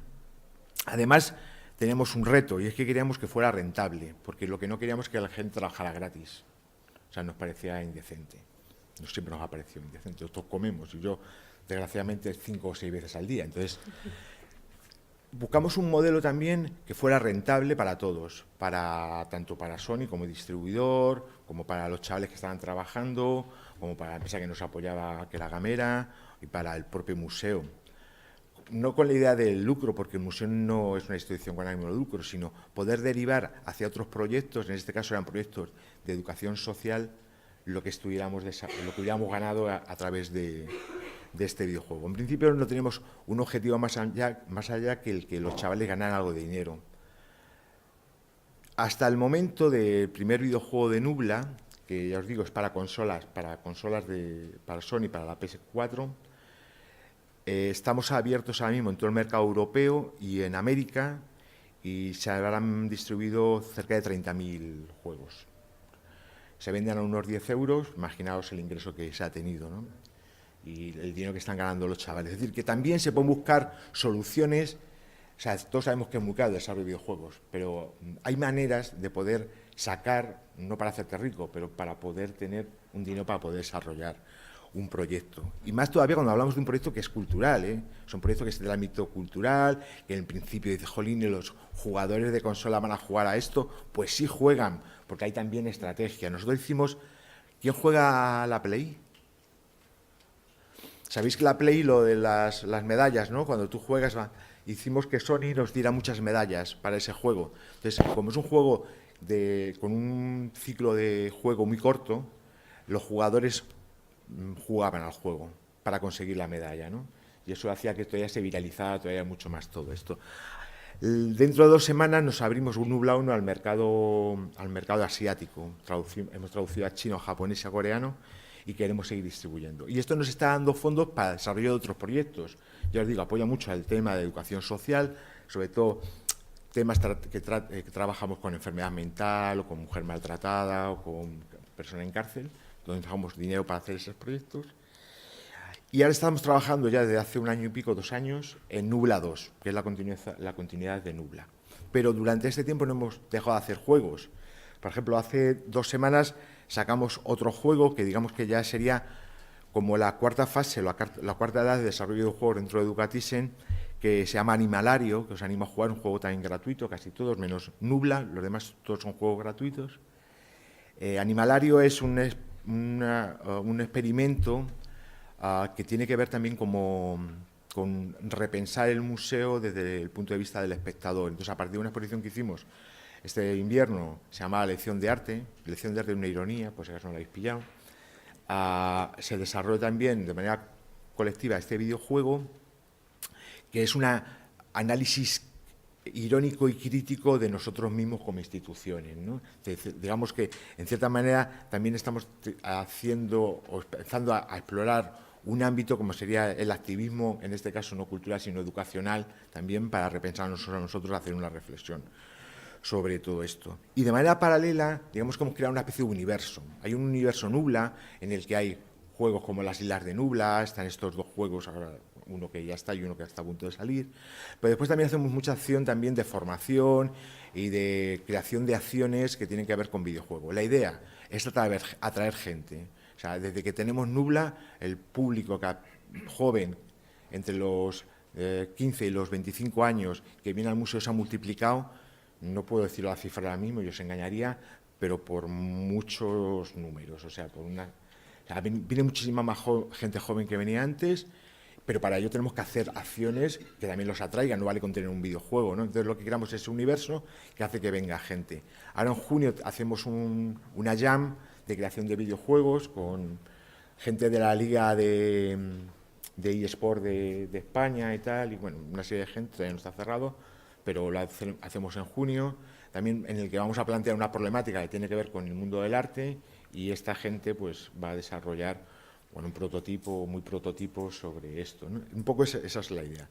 Además, tenemos un reto, y es que queríamos que fuera rentable, porque lo que no queríamos es que la gente trabajara gratis. O sea, nos parecía indecente. Siempre nos ha parecido indecente. Nosotros comemos, y yo, desgraciadamente, 5 o 6 veces al día. Entonces, buscamos un modelo también que fuera rentable para todos, tanto para Sony como distribuidor, como para los chavales que estaban trabajando, como para la empresa que nos apoyaba, que era Gamera, y para el propio museo. No con la idea del lucro, porque el museo no es una institución con ánimo de lucro, sino poder derivar hacia otros proyectos, en este caso eran proyectos de educación social, lo que hubiéramos ganado a través de este videojuego. En principio no teníamos un objetivo más allá que el que los chavales ganaran algo de dinero. Hasta el momento del primer videojuego de Nubla, que ya os digo es para consolas para Sony, para la PS4, estamos abiertos ahora mismo en todo el mercado europeo y en América, y se habrán distribuido cerca de 30.000 juegos. Se venden a unos 10 euros, imaginaos el ingreso que se ha tenido, ¿no? Y el dinero que están ganando los chavales. Es decir, que también se pueden buscar soluciones. O sea, todos sabemos que es muy caro el desarrollo de videojuegos, pero hay maneras de poder sacar, no para hacerte rico, pero para poder tener un dinero para poder desarrollar un proyecto. Y más todavía cuando hablamos de un proyecto que es cultural, ¿eh? Es un proyecto que es del ámbito cultural, que en principio dice, jolín, los jugadores de consola van a jugar a esto, pues sí juegan, porque hay también estrategia. Nosotros decimos, ¿quién juega a la Play? Sabéis que la Play, lo de las medallas, ¿no? Cuando tú juegas, hicimos que Sony nos diera muchas medallas para ese juego. Entonces, como es un juego con un ciclo de juego muy corto, los jugadores jugaban al juego para conseguir la medalla, ¿no? y eso hacía que todavía se viralizara todavía mucho más todo esto. Dentro de 2 semanas nos abrimos un Nubla 1 al mercado asiático. Hemos traducido a chino, japonés y a coreano y queremos seguir distribuyendo. Y esto nos está dando fondos para el desarrollo de otros proyectos. Ya os digo, apoya mucho el tema de educación social, sobre todo temas que trabajamos con enfermedad mental o con mujer maltratada o con persona en cárcel, donde necesitamos dinero para hacer esos proyectos. Y ahora estamos trabajando ya desde hace 1 año y pico, 2 años, en Nubla 2, que es la continuidad de Nubla. Pero durante este tiempo no hemos dejado de hacer juegos. Por ejemplo, hace 2 semanas sacamos otro juego que digamos que ya sería como la cuarta fase, la cuarta edad de desarrollo de juegos dentro de Educatisen, que se llama Animalario, que os animo a jugar, un juego también gratuito, casi todos, menos Nubla, los demás todos son juegos gratuitos. Animalario es un experimento que tiene que ver también con repensar el museo desde el punto de vista del espectador. Entonces, a partir de una exposición que hicimos este invierno, se llamaba Lección de Arte de una ironía, por si acaso no lo habéis pillado, se desarrolló también de manera colectiva este videojuego, que es un análisis irónico y crítico de nosotros mismos como instituciones, ¿no? Digamos que, en cierta manera, también estamos empezando a explorar un ámbito como sería el activismo, en este caso no cultural, sino educacional, también para repensarnos a nosotros, hacer una reflexión sobre todo esto. Y de manera paralela, digamos que hemos creado una especie de universo. Hay un universo Nubla, en el que hay juegos como las Islas de Nubla, están estos 2 juegos ahora, uno que ya está y uno que está a punto de salir, pero después también hacemos mucha acción también de formación y de creación de acciones que tienen que ver con videojuegos. La idea es atraer gente. O sea, desde que tenemos Nubla, el público joven entre los 15 y los 25 años que viene al museo se ha multiplicado, no puedo decir la cifra ahora mismo, yo os engañaría, pero por muchos números. O sea, viene muchísima más gente joven que venía antes, pero para ello tenemos que hacer acciones que también los atraigan, no vale con tener un videojuego, ¿no? Entonces lo que queramos es un universo que hace que venga gente. Ahora en junio hacemos una jam de creación de videojuegos con gente de la Liga de eSport de España y tal, y bueno, una serie de gente, todavía no está cerrado, pero lo hacemos en junio, también en el que vamos a plantear una problemática que tiene que ver con el mundo del arte, y esta gente pues va a desarrollar un prototipo, muy prototipo sobre esto, ¿no? Un poco esa es la idea.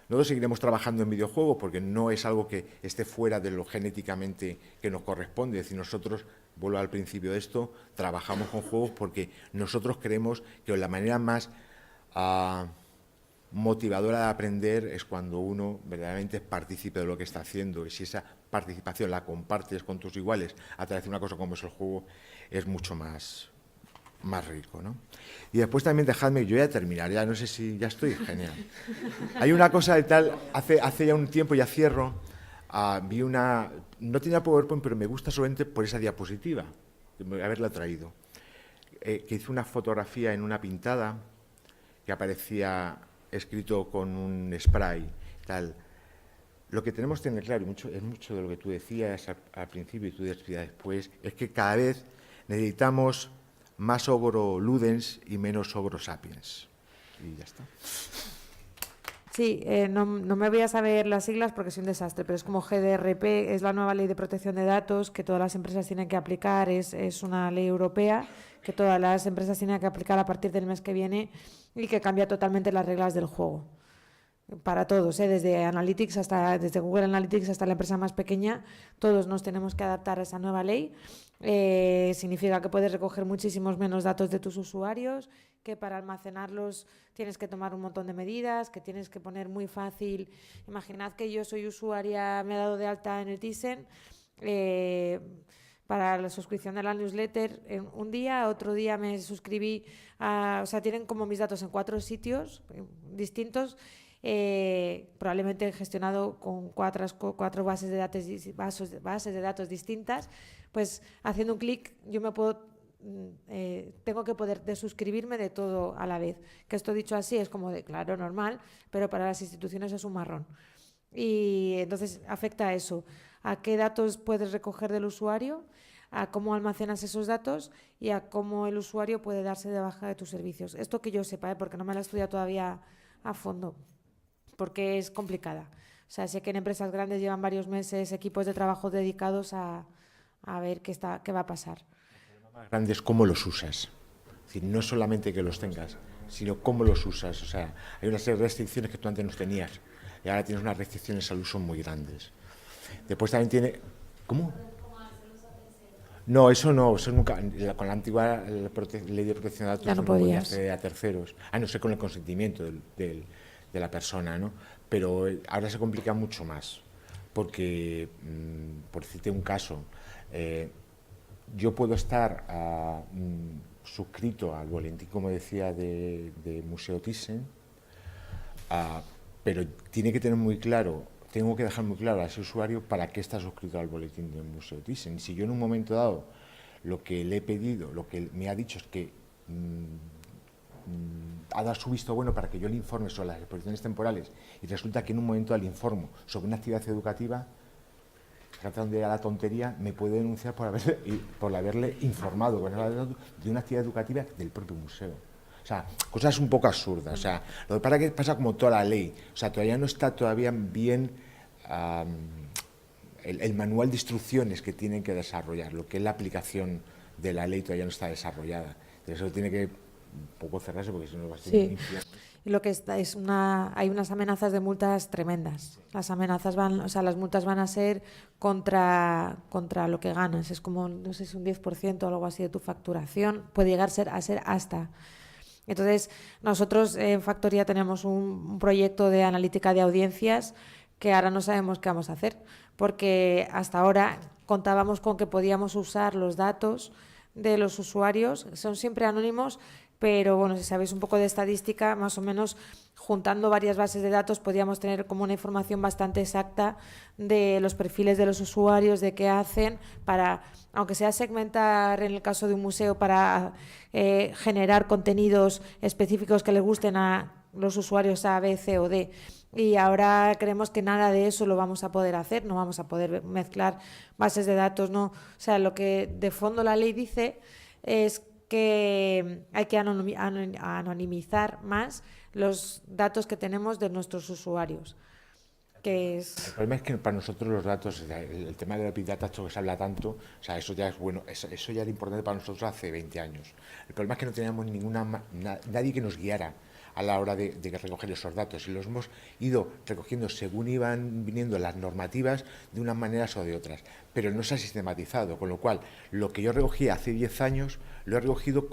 Nosotros seguiremos trabajando en videojuegos porque no es algo que esté fuera de lo genéticamente que nos corresponde. Es decir, nosotros, vuelvo al principio de esto, trabajamos con juegos porque nosotros creemos que la manera más motivadora de aprender es cuando uno verdaderamente es partícipe de lo que está haciendo, y si esa participación la compartes con tus iguales a través de una cosa como es el juego, es mucho más rico, ¿no? Y después también dejadme, yo voy a terminar, ya no sé si ya estoy, genial. Hay una cosa de tal, hace ya un tiempo, ya cierro, vi no tenía PowerPoint, pero me gusta solamente por esa diapositiva, haberla traído, que hice una fotografía en una pintada que aparecía escrito con un spray, tal. Lo que tenemos que tener claro, es mucho de lo que tú decías al principio y tú decías después, es que cada vez necesitamos más ogro ludens y menos ogro sapiens. Y ya está. Sí, no me voy a saber las siglas porque soy un desastre, pero es como GDRP, es la nueva ley de protección de datos que todas las empresas tienen que aplicar, es una ley europea que todas las empresas tienen que aplicar a partir del mes que viene y que cambia totalmente las reglas del juego. Para todos, desde Google Analytics hasta la empresa más pequeña, todos nos tenemos que adaptar a esa nueva ley. Significa que puedes recoger muchísimos menos datos de tus usuarios, que para almacenarlos tienes que tomar un montón de medidas, que tienes que poner muy fácil. Imaginad que yo soy usuaria, me he dado de alta en el Thyssen, para la suscripción de la newsletter un día, otro día me suscribí tienen como mis datos en 4 sitios distintos, probablemente gestionado con cuatro bases de datos distintas. Pues haciendo un clic yo tengo que poder desuscribirme de todo a la vez, que esto dicho así es como de claro, normal, pero para las instituciones es un marrón, y entonces afecta a eso, a qué datos puedes recoger del usuario, a cómo almacenas esos datos y a cómo el usuario puede darse de baja de tus servicios. Esto que yo sepa, porque no me lo he estudiado todavía a fondo, porque es complicada. O sea, sé que en empresas grandes llevan varios meses equipos de trabajo dedicados a ver qué va a pasar. Lo más grande es cómo los usas. Es decir, no solamente que los tengas, sino cómo los usas. O sea, hay una serie de restricciones que tú antes no tenías y ahora tienes unas restricciones al uso muy grandes. Después también tiene... ¿Cómo? No, eso nunca. Con la antigua ley de protección de datos Ya no podías podías acceder a terceros, a no ser con el consentimiento de la persona, ¿no? Pero ahora se complica mucho más, porque, por decirte un caso, yo puedo estar suscrito al boletín, como decía, de Museo Thyssen, pero tiene que tener muy claro, tengo que dejar muy claro a ese usuario para qué está suscrito al boletín del Museo Thyssen. Si yo en un momento dado lo que le he pedido, lo que me ha dicho es que ha dado su visto bueno para que yo le informe sobre las exposiciones temporales y resulta que en un momento le informo sobre una actividad educativa, fíjate dónde era la tontería, me puede denunciar por haberle informado de una actividad educativa del propio museo. O sea, cosas un poco absurdas. O sea, lo que pasa como toda la ley. O sea, todavía no está bien el manual de instrucciones que tienen que desarrollar. Lo que es la aplicación de la ley todavía no está desarrollada. Entonces eso tiene que un poco cerrarse porque si no va a ser un infierno. Y lo que está hay unas amenazas de multas tremendas. Las amenazas las multas van a ser contra lo que ganas. Es como, no sé si un 10% o algo así de tu facturación. Puede llegar a ser hasta. Entonces, nosotros en Factoría tenemos un proyecto de analítica de audiencias que ahora no sabemos qué vamos a hacer, porque hasta ahora contábamos con que podíamos usar los datos de los usuarios, son siempre anónimos, pero bueno, si sabéis un poco de estadística, más o menos juntando varias bases de datos podíamos tener como una información bastante exacta de los perfiles de los usuarios, de qué hacen, para, aunque sea segmentar en el caso de un museo para generar contenidos específicos que les gusten a los usuarios A, B, C o D. Y ahora creemos que nada de eso lo vamos a poder hacer, no vamos a poder mezclar bases de datos, no. O sea, lo que de fondo la ley dice es que hay que anonimizar más los datos que tenemos de nuestros usuarios. El problema es que para nosotros los datos, el tema de la Big Data, esto que se habla tanto, o sea, eso ya es bueno, eso ya era importante para nosotros hace 20 años. El problema es que no teníamos nadie que nos guiara a la hora de recoger esos datos y los hemos ido recogiendo según iban viniendo las normativas de unas maneras o de otras, pero no se ha sistematizado, con lo cual lo que yo recogí hace 10 años lo he recogido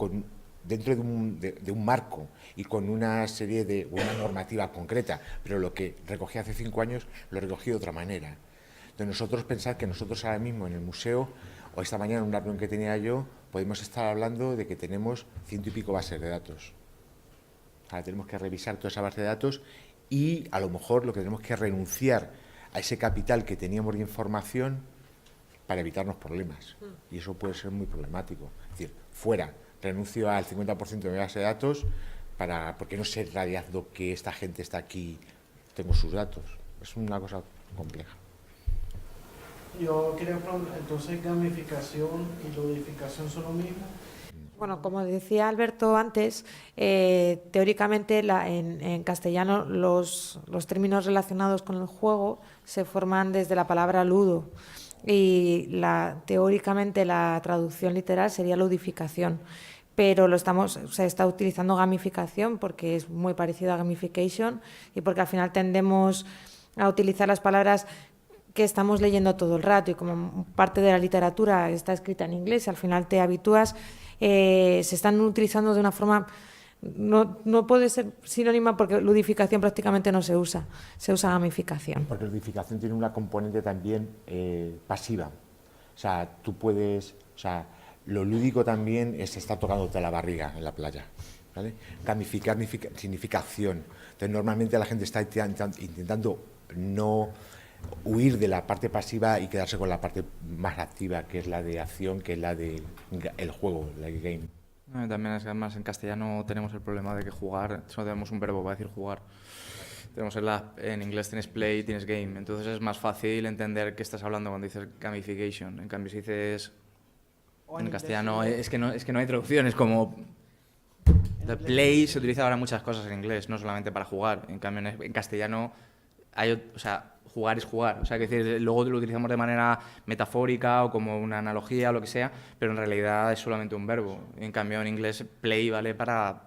dentro de un marco y con una serie una normativa concreta, pero lo que recogí hace 5 años lo recogí de otra manera. Entonces nosotros pensar que nosotros ahora mismo en el museo, o esta mañana en una reunión que tenía yo, podemos estar hablando de que tenemos 100 y pico bases de datos. Ahora tenemos que revisar toda esa base de datos y a lo mejor lo que tenemos que renunciar a ese capital que teníamos de información para evitarnos problemas. Y eso puede ser muy problemático. Es decir, renuncio al 50% de mi base de datos porque no sé en realidad que esta gente está aquí, tengo sus datos. Es una cosa compleja. Yo quería preguntar, entonces gamificación y ludificación son lo mismo. Bueno, como decía Alberto antes, teóricamente en castellano los términos relacionados con el juego se forman desde la palabra ludo y teóricamente la traducción literal sería ludificación, pero se está utilizando gamificación porque es muy parecido a gamification y porque al final tendemos a utilizar las palabras que estamos leyendo todo el rato y como parte de la literatura está escrita en inglés, al final te habitúas. Se están utilizando de una forma, no puede ser sinónima porque ludificación prácticamente no se usa gamificación. Porque ludificación tiene una componente también pasiva, o sea, lo lúdico también es estar tocándote la barriga en la playa, ¿vale? Gamificar significa acción, entonces normalmente la gente está intentando no huir de la parte pasiva y quedarse con la parte más activa, que es la de acción, que es la del juego, la game. También es que además en castellano tenemos el problema de que jugar, solo tenemos un verbo para decir jugar. Tenemos en inglés tienes play, tienes game, entonces es más fácil entender qué estás hablando cuando dices gamification. En cambio si dices en castellano es que no hay traducción, es como The play se utiliza ahora muchas cosas en inglés, no solamente para jugar. En cambio, en castellano, o sea, jugar es jugar. O sea, que decir, luego lo utilizamos de manera metafórica o como una analogía o lo que sea, pero en realidad es solamente un verbo. En cambio, en inglés, play vale para...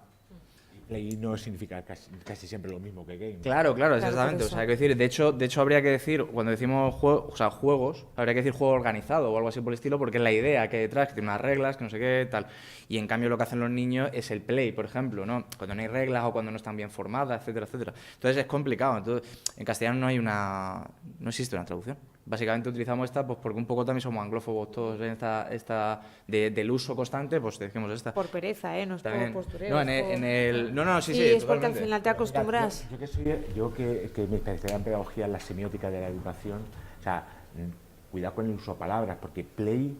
Play no significa casi siempre lo mismo que game. Claro, Claro, exactamente. por O sea, eso. que decir, de hecho habría que decir, cuando decimos juegos, habría que decir juego organizado o algo así por el estilo, porque es la idea que hay detrás, que tiene unas reglas, que no sé qué, tal. Y en cambio lo que hacen los niños es el play, por ejemplo, ¿no? Cuando no hay reglas o cuando no están bien formadas, etcétera, etcétera. Entonces es complicado. Entonces, en castellano no existe una traducción. Básicamente utilizamos esta pues porque un poco también somos anglófobos todos en del uso constante, pues decimos esta. Por pereza, no es También. por postureo. No, es por- no, sí, Sí, sí, es porque al totalmente. final te acostumbras. Yo que mi especialidad en pedagogía es la semiótica de la educación, o sea, cuidado con el uso de palabras, porque play,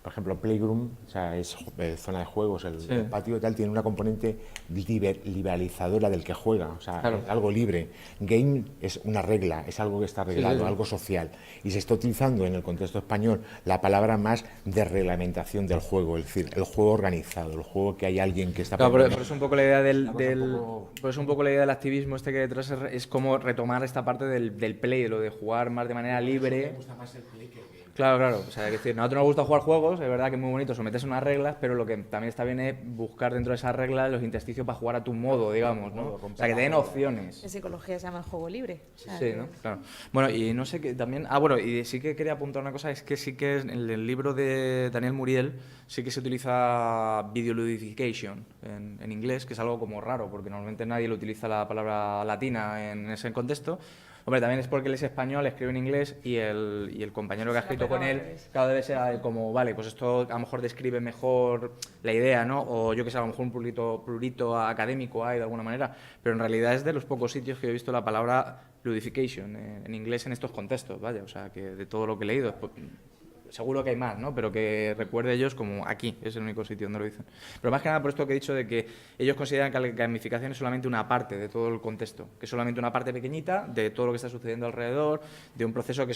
por ejemplo, playgroom, o sea, es zona de juegos, el patio y tal, tiene una componente liberalizadora del que juega, o sea, Claro. es algo libre. Game es una regla, es algo que está arreglado, sí. algo social. Y se está utilizando en el contexto español la palabra más de reglamentación del juego, es decir, el juego organizado, el juego que hay alguien que está... Claro, por poniendo- eso un poco la idea Una cosa un poco- por eso un poco la idea del activismo que detrás es como retomar esta parte del play, de lo de jugar más de manera libre. Claro, o sea, es decir, a nosotros nos gusta jugar juegos, es verdad que es muy bonito someterse a unas reglas, pero lo que también está bien es buscar dentro de esas reglas los intersticios para jugar a tu modo, digamos, ¿no? O sea, que te den opciones. En psicología se llama juego libre. O sea, Sí, que- ¿no? Claro. Bueno, y no sé qué también... y sí que quería apuntar una cosa, es que sí que en el libro de Daniel Muriel sí que se utiliza videoludification en inglés, que es algo como raro, porque normalmente nadie lo utiliza la palabra latina en ese contexto. Hombre, también es porque él es español, escribe en inglés y el compañero que ha escrito con él, claro, debe ser como, vale, pues esto a lo mejor describe mejor la idea, ¿no? O yo que sé, a lo mejor un plurito académico hay de alguna manera, pero en realidad es de los pocos sitios que he visto la palabra ludification en inglés en estos contextos, vaya, o sea, que de todo lo que he leído, seguro que hay más, ¿no? Pero que recuerde ellos como aquí, es el único sitio donde lo dicen. Pero más que nada por esto que he dicho de que ellos consideran que la gamificación es solamente una parte de todo el contexto, que es solamente una parte pequeñita de todo lo que está sucediendo alrededor, de un proceso que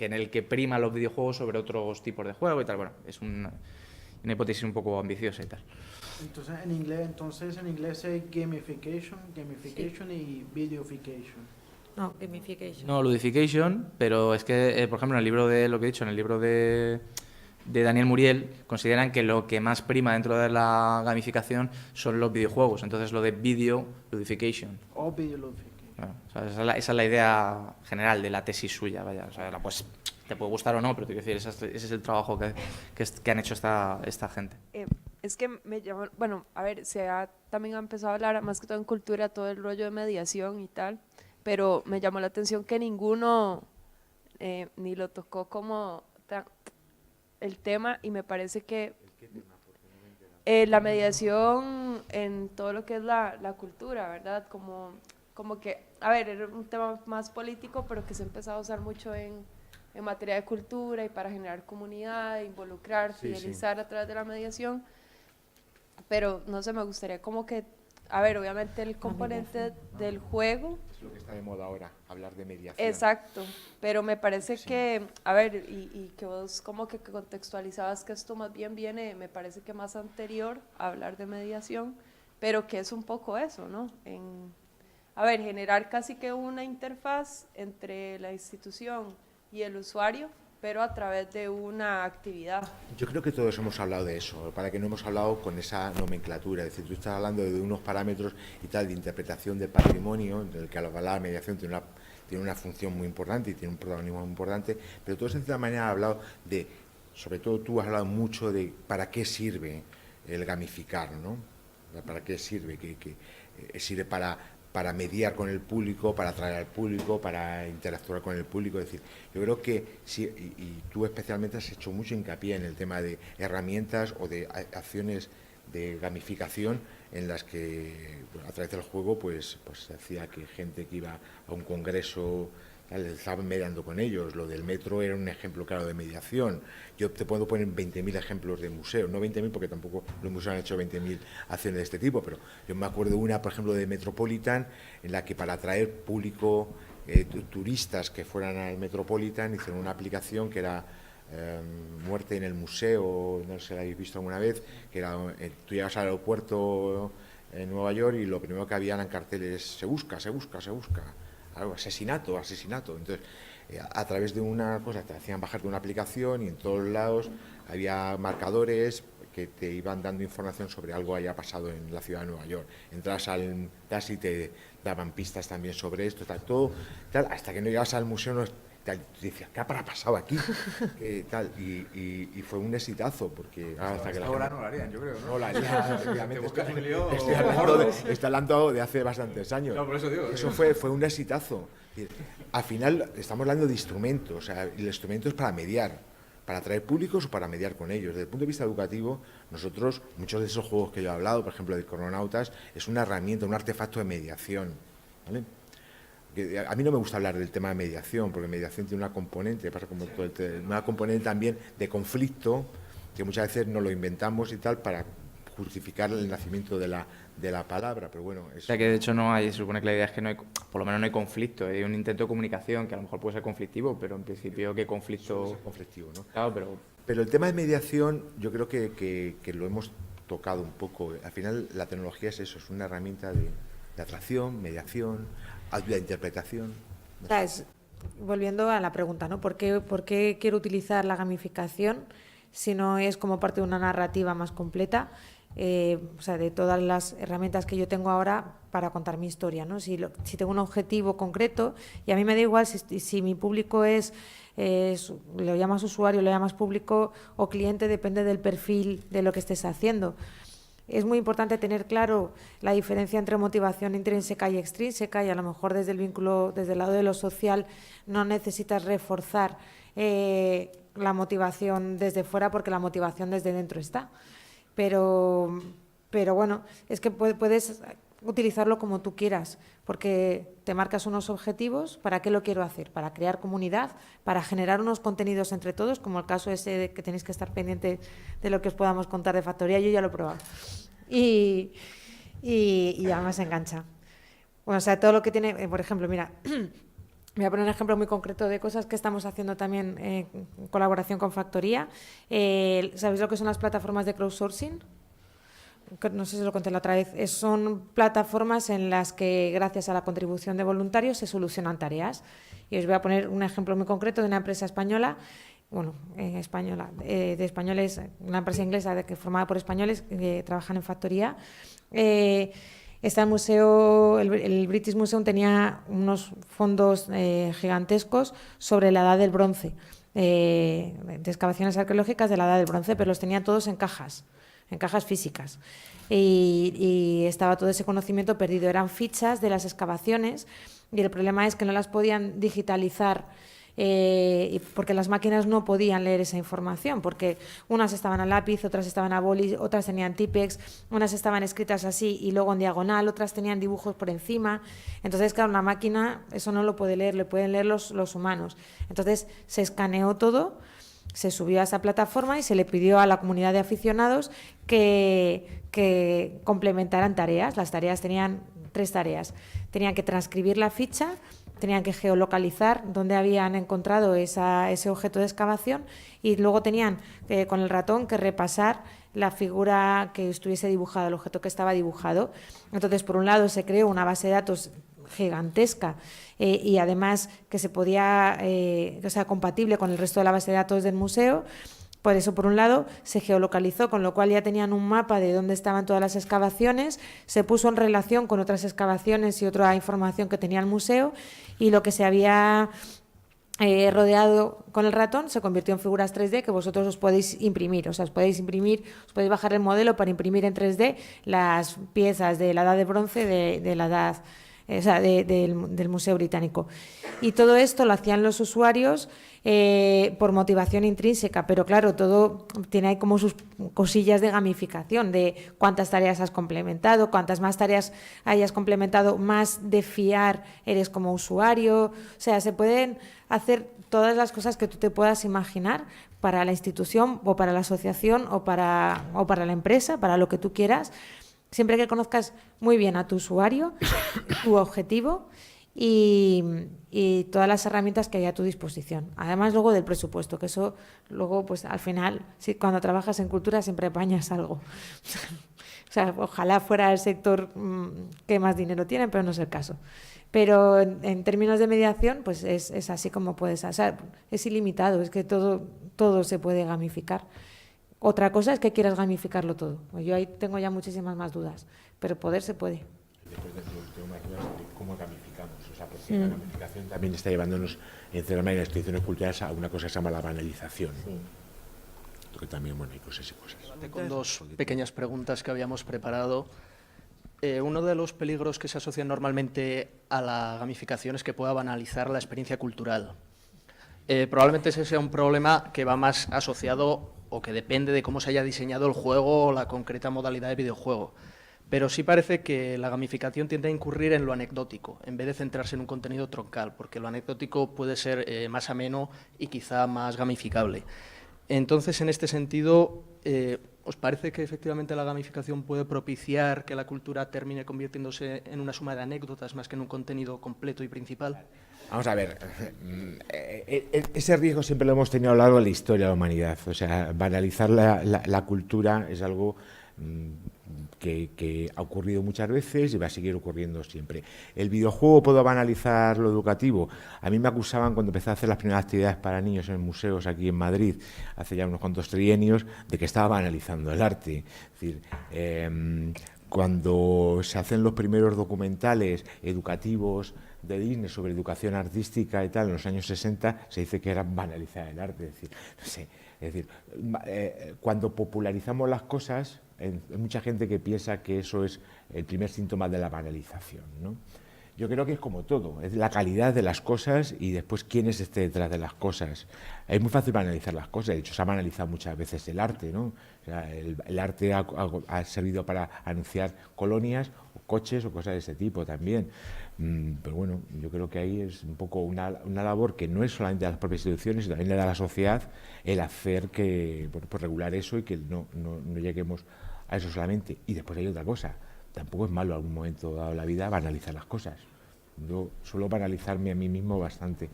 en el que prima los videojuegos sobre otros tipos de juego y tal. Bueno, es una hipótesis un poco ambiciosa y tal. Entonces en inglés hay gamification y videofication. No, gamification. No, ludification, pero es que, por ejemplo, en el libro de lo que he dicho, en el libro de Daniel Muriel, consideran que lo que más prima dentro de la gamificación son los videojuegos. Entonces, lo de video ludification. O videoludification. Claro, o sea, esa es la idea general de la tesis suya, vaya. O sea, pues te puede gustar o no, pero te quiero decir, ese es el trabajo que han hecho esta gente. Es que me llama, bueno, a ver, también ha empezado a hablar más que todo en cultura, todo el rollo de mediación y tal, pero me llamó la atención que ninguno ni lo tocó como el tema, y me parece que la mediación en todo lo que es la cultura, ¿verdad? Como que, a ver, era un tema más político, pero que se ha empezado a usar mucho en materia de cultura y para generar comunidad, involucrar, fidelizar a través de la mediación. Pero no sé, me gustaría como que, a ver, obviamente el componente del juego. Es lo que está de moda ahora, hablar de mediación. Exacto, pero me parece que, a ver, y que vos como que contextualizabas que esto más bien viene, me parece que más anterior a hablar de mediación, pero que es un poco eso, ¿no? A ver, generar casi que una interfaz entre la institución y el usuario, pero a través de una actividad. Yo creo que todos hemos hablado de eso, para que no hemos hablado con esa nomenclatura, es decir, tú estás hablando de unos parámetros y tal de interpretación de patrimonio, en el que la mediación tiene una función muy importante y tiene un protagonismo muy importante, pero todos en cierta manera han hablado de, sobre todo tú has hablado mucho de para qué sirve el gamificar, ¿no? ¿Para qué sirve? Que sirve para mediar con el público, para atraer al público, para interactuar con el público. Es decir, yo creo que sí, y tú especialmente has hecho mucho hincapié en el tema de herramientas o de acciones de gamificación en las que a través del juego pues se hacía que gente que iba a un congreso estaba mediando con ellos. Lo del metro era un ejemplo claro de mediación. Yo te puedo poner 20.000 ejemplos de museos, no 20.000 porque tampoco los museos han hecho 20.000 acciones de este tipo, pero yo me acuerdo de una, por ejemplo, de Metropolitan, en la que para atraer público, turistas que fueran al Metropolitan, hicieron una aplicación que era Muerte en el Museo, no sé si la habéis visto alguna vez, que era, tú llegas al aeropuerto en Nueva York y lo primero que había eran carteles, se busca, algo, asesinato. Entonces, a través de una cosa te hacían bajar de una aplicación y en todos lados había marcadores que te iban dando información sobre algo que haya pasado en la ciudad de Nueva York. Entras al taxi y te daban pistas también sobre esto, todo, hasta que no llegabas al museo, te decías, ¿qué habrá pasado aquí? Y fue un exitazo, porque hasta que ahora no lo harían, yo creo, ¿no? No lo harían, efectivamente. Estoy Estoy hablando de hace bastantes años. No, por eso digo. Eso fue un exitazo. Al final estamos hablando de instrumentos, o sea, y el instrumento es para mediar, para atraer públicos o para mediar con ellos. Desde el punto de vista educativo, nosotros, muchos de esos juegos que yo he hablado, por ejemplo, de Crononautas, es una herramienta, un artefacto de mediación, ¿vale? A mí no me gusta hablar del tema de mediación, porque mediación tiene una componente, pasa como todo una componente también de conflicto, que muchas veces nos lo inventamos y tal para justificar el nacimiento de la palabra, pero bueno... O sea que de hecho no hay, se supone que la idea es que no hay, por lo menos no hay conflicto, hay un intento de comunicación que a lo mejor puede ser conflictivo, pero en principio ¿qué conflicto? Conflictivo, ¿no? Claro, Pero el tema de mediación yo creo que lo hemos tocado un poco. Al final la tecnología es eso, es una herramienta de atracción, mediación, ayuda de interpretación. O sea, volviendo a la pregunta, ¿no? ¿Por qué quiero utilizar la gamificación si no es como parte de una narrativa más completa? O sea, de todas las herramientas que yo tengo ahora para contar mi historia, ¿no? Si tengo un objetivo concreto, y a mí me da igual si mi público lo llamas usuario, lo llamas público o cliente, depende del perfil de lo que estés haciendo. Es muy importante tener claro la diferencia entre motivación intrínseca y extrínseca, y a lo mejor desde el vínculo, desde el lado de lo social, no necesitas reforzar la motivación desde fuera, porque la motivación desde dentro está. Pero bueno, es que puedes utilizarlo como tú quieras, porque te marcas unos objetivos. ¿Para qué lo quiero hacer? Para crear comunidad, para generar unos contenidos entre todos, como el caso ese de que tenéis que estar pendiente de lo que os podamos contar de factoría. Yo ya lo he probado y además engancha. Bueno, o sea, todo lo que tiene, por ejemplo, mira, voy a poner un ejemplo muy concreto de cosas que estamos haciendo también en colaboración con Factoría. ¿Sabéis lo que son las plataformas de crowdsourcing? No sé si lo conté la otra vez. Son plataformas en las que, gracias a la contribución de voluntarios, se solucionan tareas. Y os voy a poner un ejemplo muy concreto de una empresa española, de españoles, una empresa inglesa formada por españoles que trabajan en Factoría. Está el museo, el British Museum tenía unos fondos gigantescos sobre la edad del bronce, de excavaciones arqueológicas de la edad del bronce, pero los tenían todos en cajas físicas. Y estaba todo ese conocimiento perdido. Eran fichas de las excavaciones y el problema es que no las podían digitalizar porque las máquinas no podían leer esa información, porque unas estaban a lápiz, otras estaban a boli, otras tenían Tipex, unas estaban escritas así y luego en diagonal, otras tenían dibujos por encima. Entonces, claro, una máquina eso no lo puede leer, lo pueden leer los humanos. Entonces se escaneó todo, se subió a esa plataforma y se le pidió a la comunidad de aficionados que complementaran tareas. Las tareas tenían 3 tareas. Tenían que transcribir la ficha, tenían que geolocalizar dónde habían encontrado ese objeto de excavación y luego tenían con el ratón que repasar la figura que estuviese dibujada, el objeto que estaba dibujado. Entonces, por un lado, se creó una base de datos gigantesca y además que se podía, o sea, compatible con el resto de la base de datos del museo. Por eso, por un lado, se geolocalizó, con lo cual ya tenían un mapa de dónde estaban todas las excavaciones, se puso en relación con otras excavaciones y otra información que tenía el museo, y lo que se había rodeado con el ratón se convirtió en figuras 3D que vosotros os podéis imprimir. O sea, os podéis bajar el modelo para imprimir en 3D las piezas de la edad de bronce de la edad, o sea, del Museo Británico. Y todo esto lo hacían los usuarios por motivación intrínseca, pero claro, todo tiene ahí como sus cosillas de gamificación, de cuántas tareas has complementado, cuántas más tareas hayas complementado, más de fiar eres como usuario. O sea, se pueden hacer todas las cosas que tú te puedas imaginar para la institución o para la asociación o para la empresa, para lo que tú quieras, siempre que conozcas muy bien a tu usuario, tu objetivo y todas las herramientas que hay a tu disposición. Además, luego del presupuesto, que eso luego, pues al final, sí, cuando trabajas en cultura siempre apañas algo. O sea, ojalá fuera el sector que más dinero tiene, pero no es el caso. Pero en términos de mediación, pues es así como puedes, o sea, es ilimitado, es que todo se puede gamificar. Otra cosa es que quieras gamificarlo todo. Yo ahí tengo ya muchísimas más dudas, pero poder se puede. Después de eso, tengo más dudas de cómo gamificamos, o sea, porque la gamificación también está llevándonos, en cierta manera, en las instituciones culturales a una cosa que se llama la banalización. Que también, bueno, hay cosas y cosas. Con dos pequeñas preguntas que habíamos preparado. Uno de los peligros que se asocian normalmente a la gamificación es que pueda banalizar la experiencia cultural. Probablemente ese sea un problema que va más asociado o que depende de cómo se haya diseñado el juego o la concreta modalidad de videojuego. Pero sí parece que la gamificación tiende a incurrir en lo anecdótico, en vez de centrarse en un contenido troncal, porque lo anecdótico puede ser más ameno y quizá más gamificable. Entonces, en este sentido, ¿os parece que efectivamente la gamificación puede propiciar que la cultura termine convirtiéndose en una suma de anécdotas más que en un contenido completo y principal? Vamos a ver, ese riesgo siempre lo hemos tenido a lo largo de la historia de la humanidad. O sea, banalizar la cultura es algo que ha ocurrido muchas veces y va a seguir ocurriendo siempre. ¿El videojuego puede banalizar lo educativo? A mí me acusaban cuando empecé a hacer las primeras actividades para niños en museos aquí en Madrid, hace ya unos cuantos trienios, de que estaba banalizando el arte. Es decir, cuando se hacen los primeros documentales educativos de Disney sobre educación artística y tal, en los años 60, se dice que era banalizar el arte. Es decir, no sé, es decir, cuando popularizamos las cosas, hay mucha gente que piensa que eso es el primer síntoma de la banalización, ¿no? Yo creo que es como todo, es la calidad de las cosas y después quién esté detrás de las cosas. Es muy fácil banalizar las cosas, de hecho se ha banalizado muchas veces el arte, ¿no? O sea, el arte ha servido para anunciar colonias, o coches o cosas de ese tipo también. Pero bueno, yo creo que ahí es un poco una labor que no es solamente de las propias instituciones, sino también de la sociedad, el hacer que, bueno, pues regular eso y que no lleguemos a eso solamente. Y después hay otra cosa. Tampoco es malo en algún momento dado de la vida banalizar las cosas. Yo suelo banalizarme a mí mismo bastante.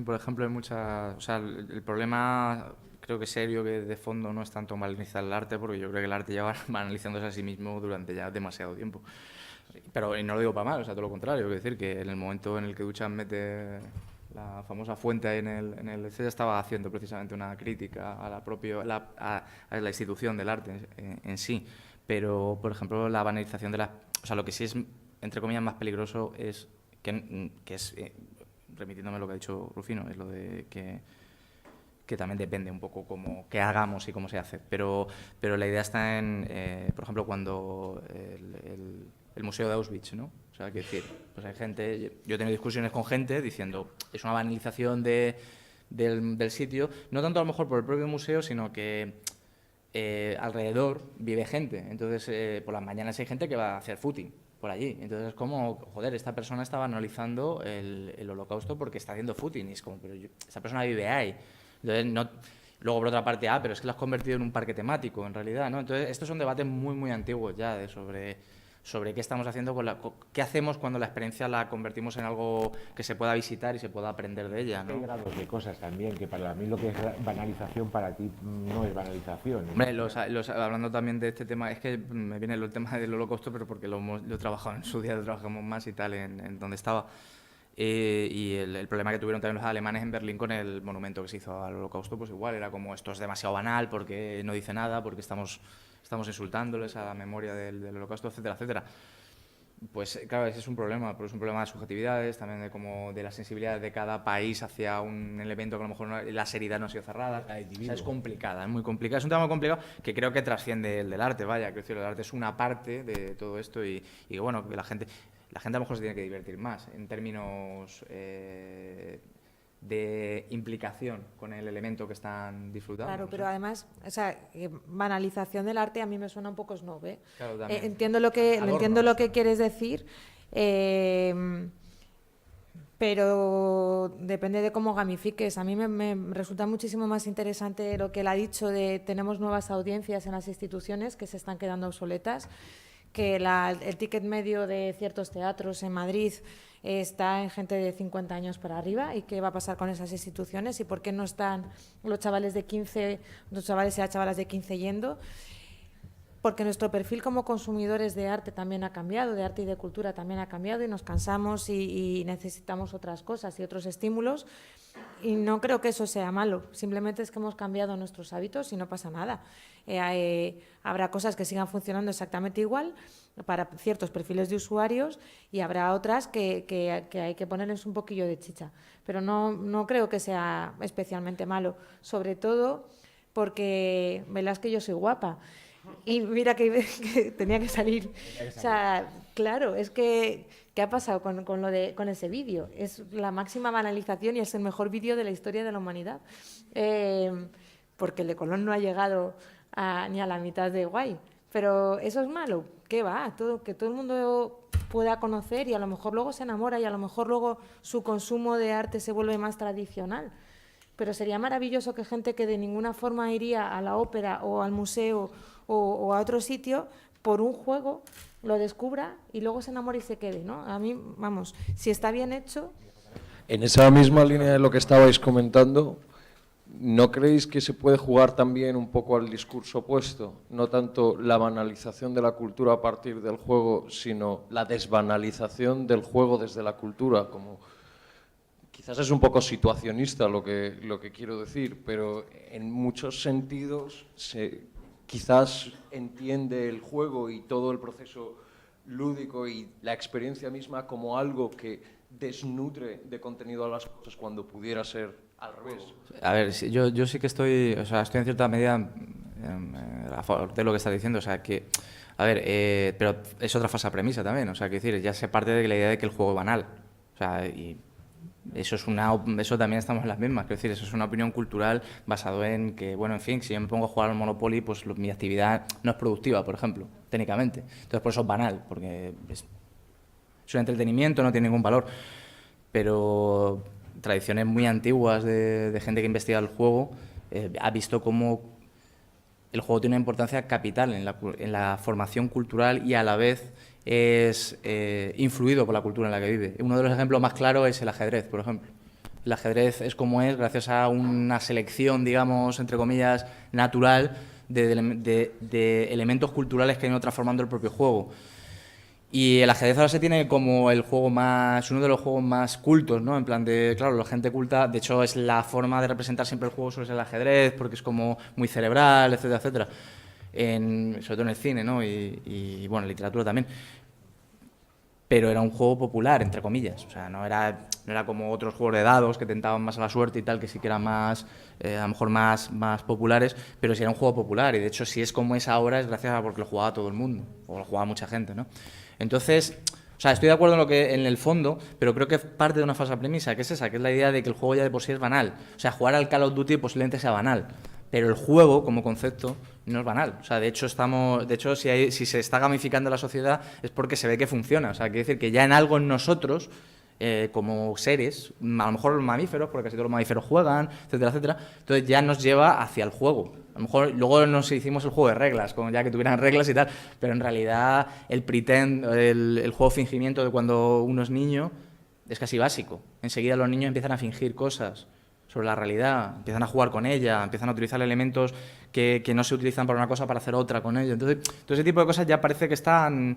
Por ejemplo, hay muchas, o sea, el problema creo que serio, que de fondo no es tanto banalizar el arte, porque yo creo que el arte lleva banalizándose a sí mismo durante ya demasiado tiempo. Pero y no lo digo para mal, o sea, todo lo contrario, quiero decir que en el momento en el que Duchamp mete la famosa fuente ahí en el ya estaba haciendo precisamente una crítica a la institución del arte en sí. Pero, por ejemplo, la banalización de o sea, lo que sí es, entre comillas, más peligroso es que es, remitiéndome a lo que ha dicho Rufino, es lo de que también depende un poco qué hagamos y cómo se hace. Pero la idea está en, por ejemplo, cuando el museo de Auschwitz, ¿no? O sea, quiero decir, pues hay gente, yo he tenido discusiones con gente diciendo, es una banalización del sitio, no tanto a lo mejor por el propio museo, sino que alrededor vive gente. Entonces, por las mañanas hay gente que va a hacer footing por allí. Entonces, es como, joder, esta persona está banalizando el holocausto porque está haciendo footing. Y es como, pero esta persona vive ahí. Entonces, luego, por otra parte, pero es que lo has convertido en un parque temático, en realidad, ¿no? Entonces, estos son debates muy, muy antiguos ya sobre qué estamos haciendo, qué hacemos cuando la experiencia la convertimos en algo que se pueda visitar y se pueda aprender de ella, ¿no? Hay grados de cosas también, que para mí lo que es banalización para ti no es banalización, ¿no? Hombre, hablando también de este tema, es que me viene el tema del holocausto, pero porque lo he trabajado en su día, lo trabajamos más y tal, en donde estaba. Y el problema que tuvieron también los alemanes en Berlín con el monumento que se hizo al holocausto, pues igual, era como, esto es demasiado banal porque no dice nada, porque estamos insultándoles a la memoria del holocausto, etcétera, etcétera. Pues claro, ese es un problema, pero es un problema de subjetividades, también de la sensibilidad de cada país hacia un elemento que a lo mejor la seriedad no ha sido cerrada. O sea, es complicada, es muy complicada. Es un tema muy complicado que creo que trasciende el del arte, vaya, quiero decir, el arte es una parte de todo esto y bueno, que la gente a lo mejor se tiene que divertir más en términos de implicación con el elemento que están disfrutando. Claro, ¿no? pero además, o sea, banalización del arte a mí me suena un poco snob, ¿eh? Claro, entiendo lo que quieres decir, pero depende de cómo gamifiques. A mí me resulta muchísimo más interesante lo que él ha dicho de tenemos nuevas audiencias en las instituciones que se están quedando obsoletas, que el ticket medio de ciertos teatros en Madrid está en gente de 50 años para arriba, y qué va a pasar con esas instituciones y por qué no están los chavales de 15, los chavales y las chavalas de 15 yendo. porque nuestro perfil como consumidores de arte también ha cambiado, de arte y de cultura también ha cambiado, y nos cansamos y necesitamos otras cosas y otros estímulos, y no creo que eso sea malo, simplemente es que hemos cambiado nuestros hábitos y no pasa nada. Habrá cosas que sigan funcionando exactamente igual para ciertos perfiles de usuarios, y habrá otras que hay que ponerles un poquillo de chicha, pero no creo que sea especialmente malo, sobre todo porque verás que yo soy guapa. Y mira que tenía que salir. O sea, claro, es que ¿qué ha pasado con ese vídeo? Es la máxima banalización y es el mejor vídeo de la historia de la humanidad. Porque el de Colón no ha llegado ni a la mitad de guay. Pero eso es malo. ¿Qué va? Que todo el mundo pueda conocer, y a lo mejor luego se enamora, y a lo mejor luego su consumo de arte se vuelve más tradicional. Pero sería maravilloso que gente que de ninguna forma iría a la ópera o al museo o a otro sitio por un juego lo descubra y luego se enamore y se quede, ¿no? A mí, vamos, si está bien hecho. En esa misma línea de lo que estabais comentando, ¿no creéis que se puede jugar también un poco al discurso opuesto? No tanto la banalización de la cultura a partir del juego, sino la desbanalización del juego desde la cultura, como... Quizás es un poco situacionista lo que quiero decir, pero en muchos sentidos quizás entiende el juego y todo el proceso lúdico y la experiencia misma como algo que desnutre de contenido a las cosas cuando pudiera ser al revés. A ver, yo sí que estoy en cierta medida a favor de lo que estás diciendo, o sea que, a ver, pero es otra falsa premisa también, o sea, que decir, ya se parte de la idea de que el juego es banal, o sea, y eso también estamos en las mismas, quiero decir, eso es una opinión cultural basado en que, bueno, en fin, si yo me pongo a jugar al Monopoly, pues mi actividad no es productiva, por ejemplo, técnicamente, entonces por eso es banal, porque es un entretenimiento, no tiene ningún valor, pero tradiciones muy antiguas de gente que investiga el juego ha visto cómo el juego tiene una importancia capital en la formación cultural y a la vez es influido por la cultura en la que vive. Uno de los ejemplos más claros es el ajedrez, por ejemplo. El ajedrez es como es gracias a una selección, digamos, entre comillas, natural de elementos culturales que han ido transformando el propio juego. Y el ajedrez ahora se tiene como el juego uno de los juegos más cultos, ¿no? En plan de, claro, la gente culta, de hecho es la forma de representar siempre el juego, suele ser el ajedrez, porque es como muy cerebral, etcétera, etcétera. Sobre todo en el cine, ¿no? Y bueno, en literatura también. Pero era un juego popular, entre comillas. O sea, no era como otros juegos de dados que tentaban más a la suerte y tal, que sí que eran más, a lo mejor más populares, pero sí era un juego popular. Y de hecho, si es como es ahora, es gracias a porque lo jugaba todo el mundo, o lo jugaba mucha gente, ¿no? Entonces, o sea, estoy de acuerdo en el fondo, pero creo que parte de una falsa premisa, que es esa, que es la idea de que el juego ya de por sí es banal. O sea, jugar al Call of Duty posiblemente sea banal, pero el juego, como concepto, no es banal. O sea, de hecho, si se está gamificando la sociedad es porque se ve que funciona. O sea, quiere decir que ya en algo en nosotros, como seres, a lo mejor los mamíferos, porque casi todos los mamíferos juegan, etcétera, etcétera, entonces ya nos lleva hacia el juego. A lo mejor luego nos hicimos el juego de reglas, como ya que tuvieran reglas y tal, pero en realidad el pretend, el juego fingimiento de cuando uno es niño es casi básico. Enseguida los niños empiezan a fingir cosas sobre la realidad, empiezan a jugar con ella, empiezan a utilizar elementos que no se utilizan para una cosa para hacer otra con ella. Entonces, todo ese tipo de cosas ya parece que están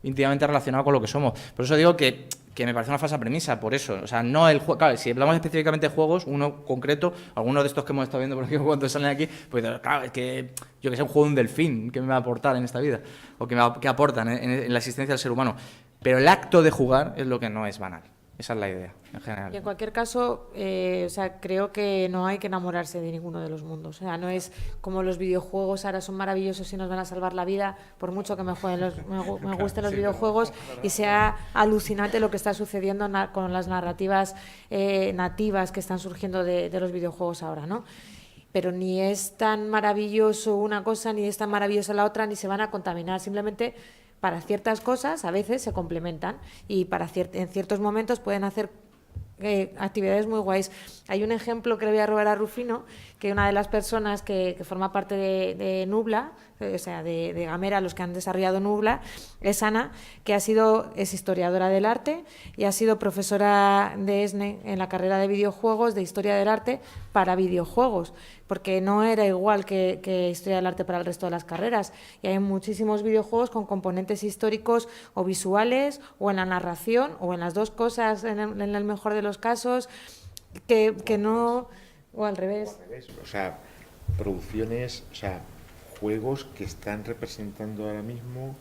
íntimamente relacionados con lo que somos. Por eso digo que me parece una falsa premisa, por eso. O sea, no el juego. Claro, si hablamos específicamente de juegos, uno concreto, algunos de estos que hemos estado viendo por aquí cuando salen aquí, pues claro, es que yo que sé, un juego de un delfín, ¿qué me va a aportar en esta vida? O qué aportan en la existencia del ser humano. Pero el acto de jugar es lo que no es banal. Esa es la idea, en general. Y en cualquier caso, o sea, creo que no hay que enamorarse de ninguno de los mundos. O sea, no es como los videojuegos ahora son maravillosos y nos van a salvar la vida, por mucho que me gusten los videojuegos y sea alucinante lo que está sucediendo con las narrativas nativas que están surgiendo de los videojuegos ahora, ¿no? Pero ni es tan maravilloso una cosa, ni es tan maravillosa la otra, ni se van a contaminar. Simplemente para ciertas cosas a veces se complementan y en ciertos momentos pueden hacer actividades muy guays. Hay un ejemplo que le voy a robar a Rufino, que una de las personas que forma parte de Nubla, o sea, de Gamera, los que han desarrollado Nubla, es Ana, que es historiadora del arte y ha sido profesora de ESNE en la carrera de videojuegos, de historia del arte para videojuegos, porque no era igual que historia del arte para el resto de las carreras. Y hay muchísimos videojuegos con componentes históricos o visuales o en la narración o en las dos cosas en el mejor de los casos, que no... O al revés. O sea, producciones, o sea, juegos que están representando ahora mismo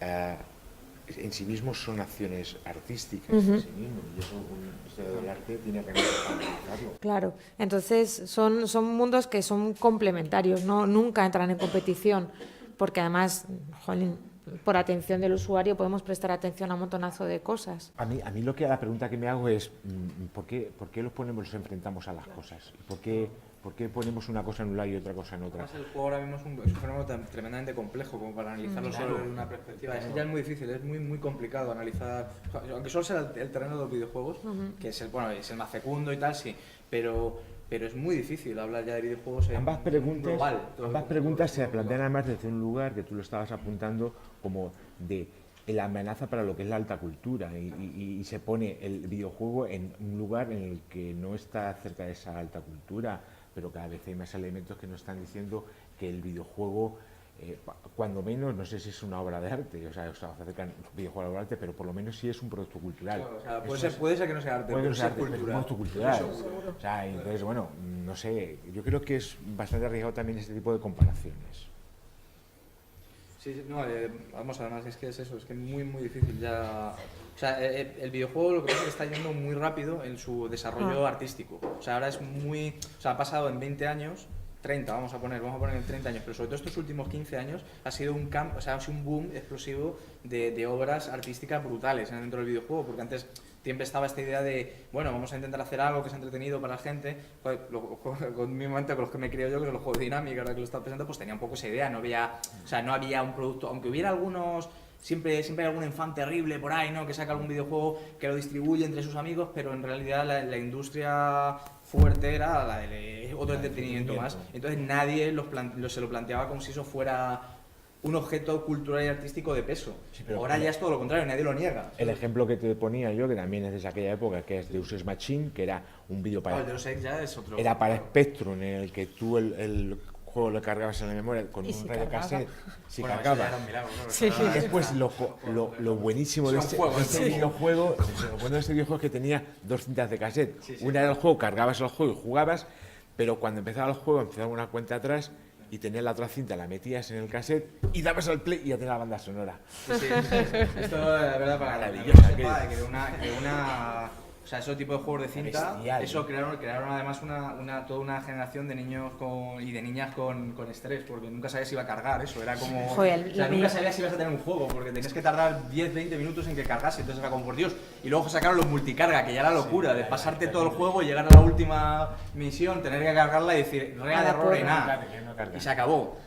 en sí mismos son acciones artísticas en sí mismos, y eso un historiador del arte tiene que analizarlo. Claro, entonces son mundos que son complementarios, ¿no? Nunca entran en competición, porque además, jolín, por atención del usuario podemos prestar atención a un montonazo de cosas. A mí la pregunta que me hago es ¿por qué los enfrentamos a las cosas? ¿Por qué ponemos una cosa en un lado y otra cosa en otra? Además, el juego ahora mismo es un fenómeno tremendamente complejo como para analizarlo solo desde una perspectiva. Es que ya es muy difícil, es muy complicado analizar, aunque solo sea el terreno de los videojuegos, que es el más fecundo y tal, sí, pero es muy difícil hablar ya de videojuegos en Ambas global. preguntas se plantean además desde un lugar que tú lo estabas apuntando como de la amenaza para lo que es la alta cultura y se pone el videojuego en un lugar en el que no está cerca de esa alta cultura, pero cada vez hay más elementos que nos están diciendo que el videojuego, cuando menos, no sé si es una obra de arte, o sea, se acercan videojuegos a la obra de arte, pero por lo menos sí es un producto cultural. Claro, o sea, puede ser que no sea arte, pero ser cultural. Es un producto cultural. O sea, entonces, bueno, no sé, yo creo que es bastante arriesgado también este tipo de comparaciones. Sí, no, vamos, además es que es eso, es que es muy difícil ya... O sea, el videojuego lo que pasa es que está yendo muy rápido en su desarrollo artístico. O sea, ahora es muy... O sea, ha pasado en 20 años, 30, vamos a poner en 30 años, pero sobre todo estos últimos 15 años ha sido ha sido un boom explosivo de obras artísticas brutales dentro del videojuego, porque antes siempre estaba esta idea de, bueno, vamos a intentar hacer algo que sea entretenido para la gente. Mismamente con los que me he criado yo, que son los juegos de dinámica, ahora que lo estaba pensando, pues tenía un poco esa idea, no había un producto, aunque hubiera algunos... Siempre hay algún fan terrible por ahí, ¿no? Que saca algún videojuego que lo distribuye entre sus amigos, pero en realidad la industria fuerte era la de otro entretenimiento más. Entonces nadie se lo planteaba como si eso fuera un objeto cultural y artístico de peso. Sí, ahora ya es todo lo contrario, nadie lo niega. El ejemplo que te ponía yo, que también es de aquella época, que es Deus Ex Machina, que era un vídeo para... el Deus Ex ya es otro... Era para Spectrum, en el que tú el juego lo cargabas en la memoria con un radio cassette, si cargaba. Después lo buenísimo de este videojuego, es que tenía dos cintas de cassette. Una era el juego, cargabas el juego y jugabas, pero cuando empezaba el juego empezaba una cuenta atrás y tenías la otra cinta, la metías en el cassette y dabas al play y ya tenías la banda sonora. Esto, la verdad, para que no sepa, que o sea, ese tipo de juegos de cinta, bestial. Eso crearon además toda una generación de niños y de niñas con estrés, porque nunca sabías si iba a cargar eso, era como... Joder, nunca sabías si ibas a tener un juego, porque tenías que tardar 10-20 minutos en que cargase, entonces era como, por Dios. Y luego sacaron los multicarga, que ya era locura, de pasarte todo el juego, llegar a la última misión, tener que cargarla y decir, rea de error y nada. Y se acabó.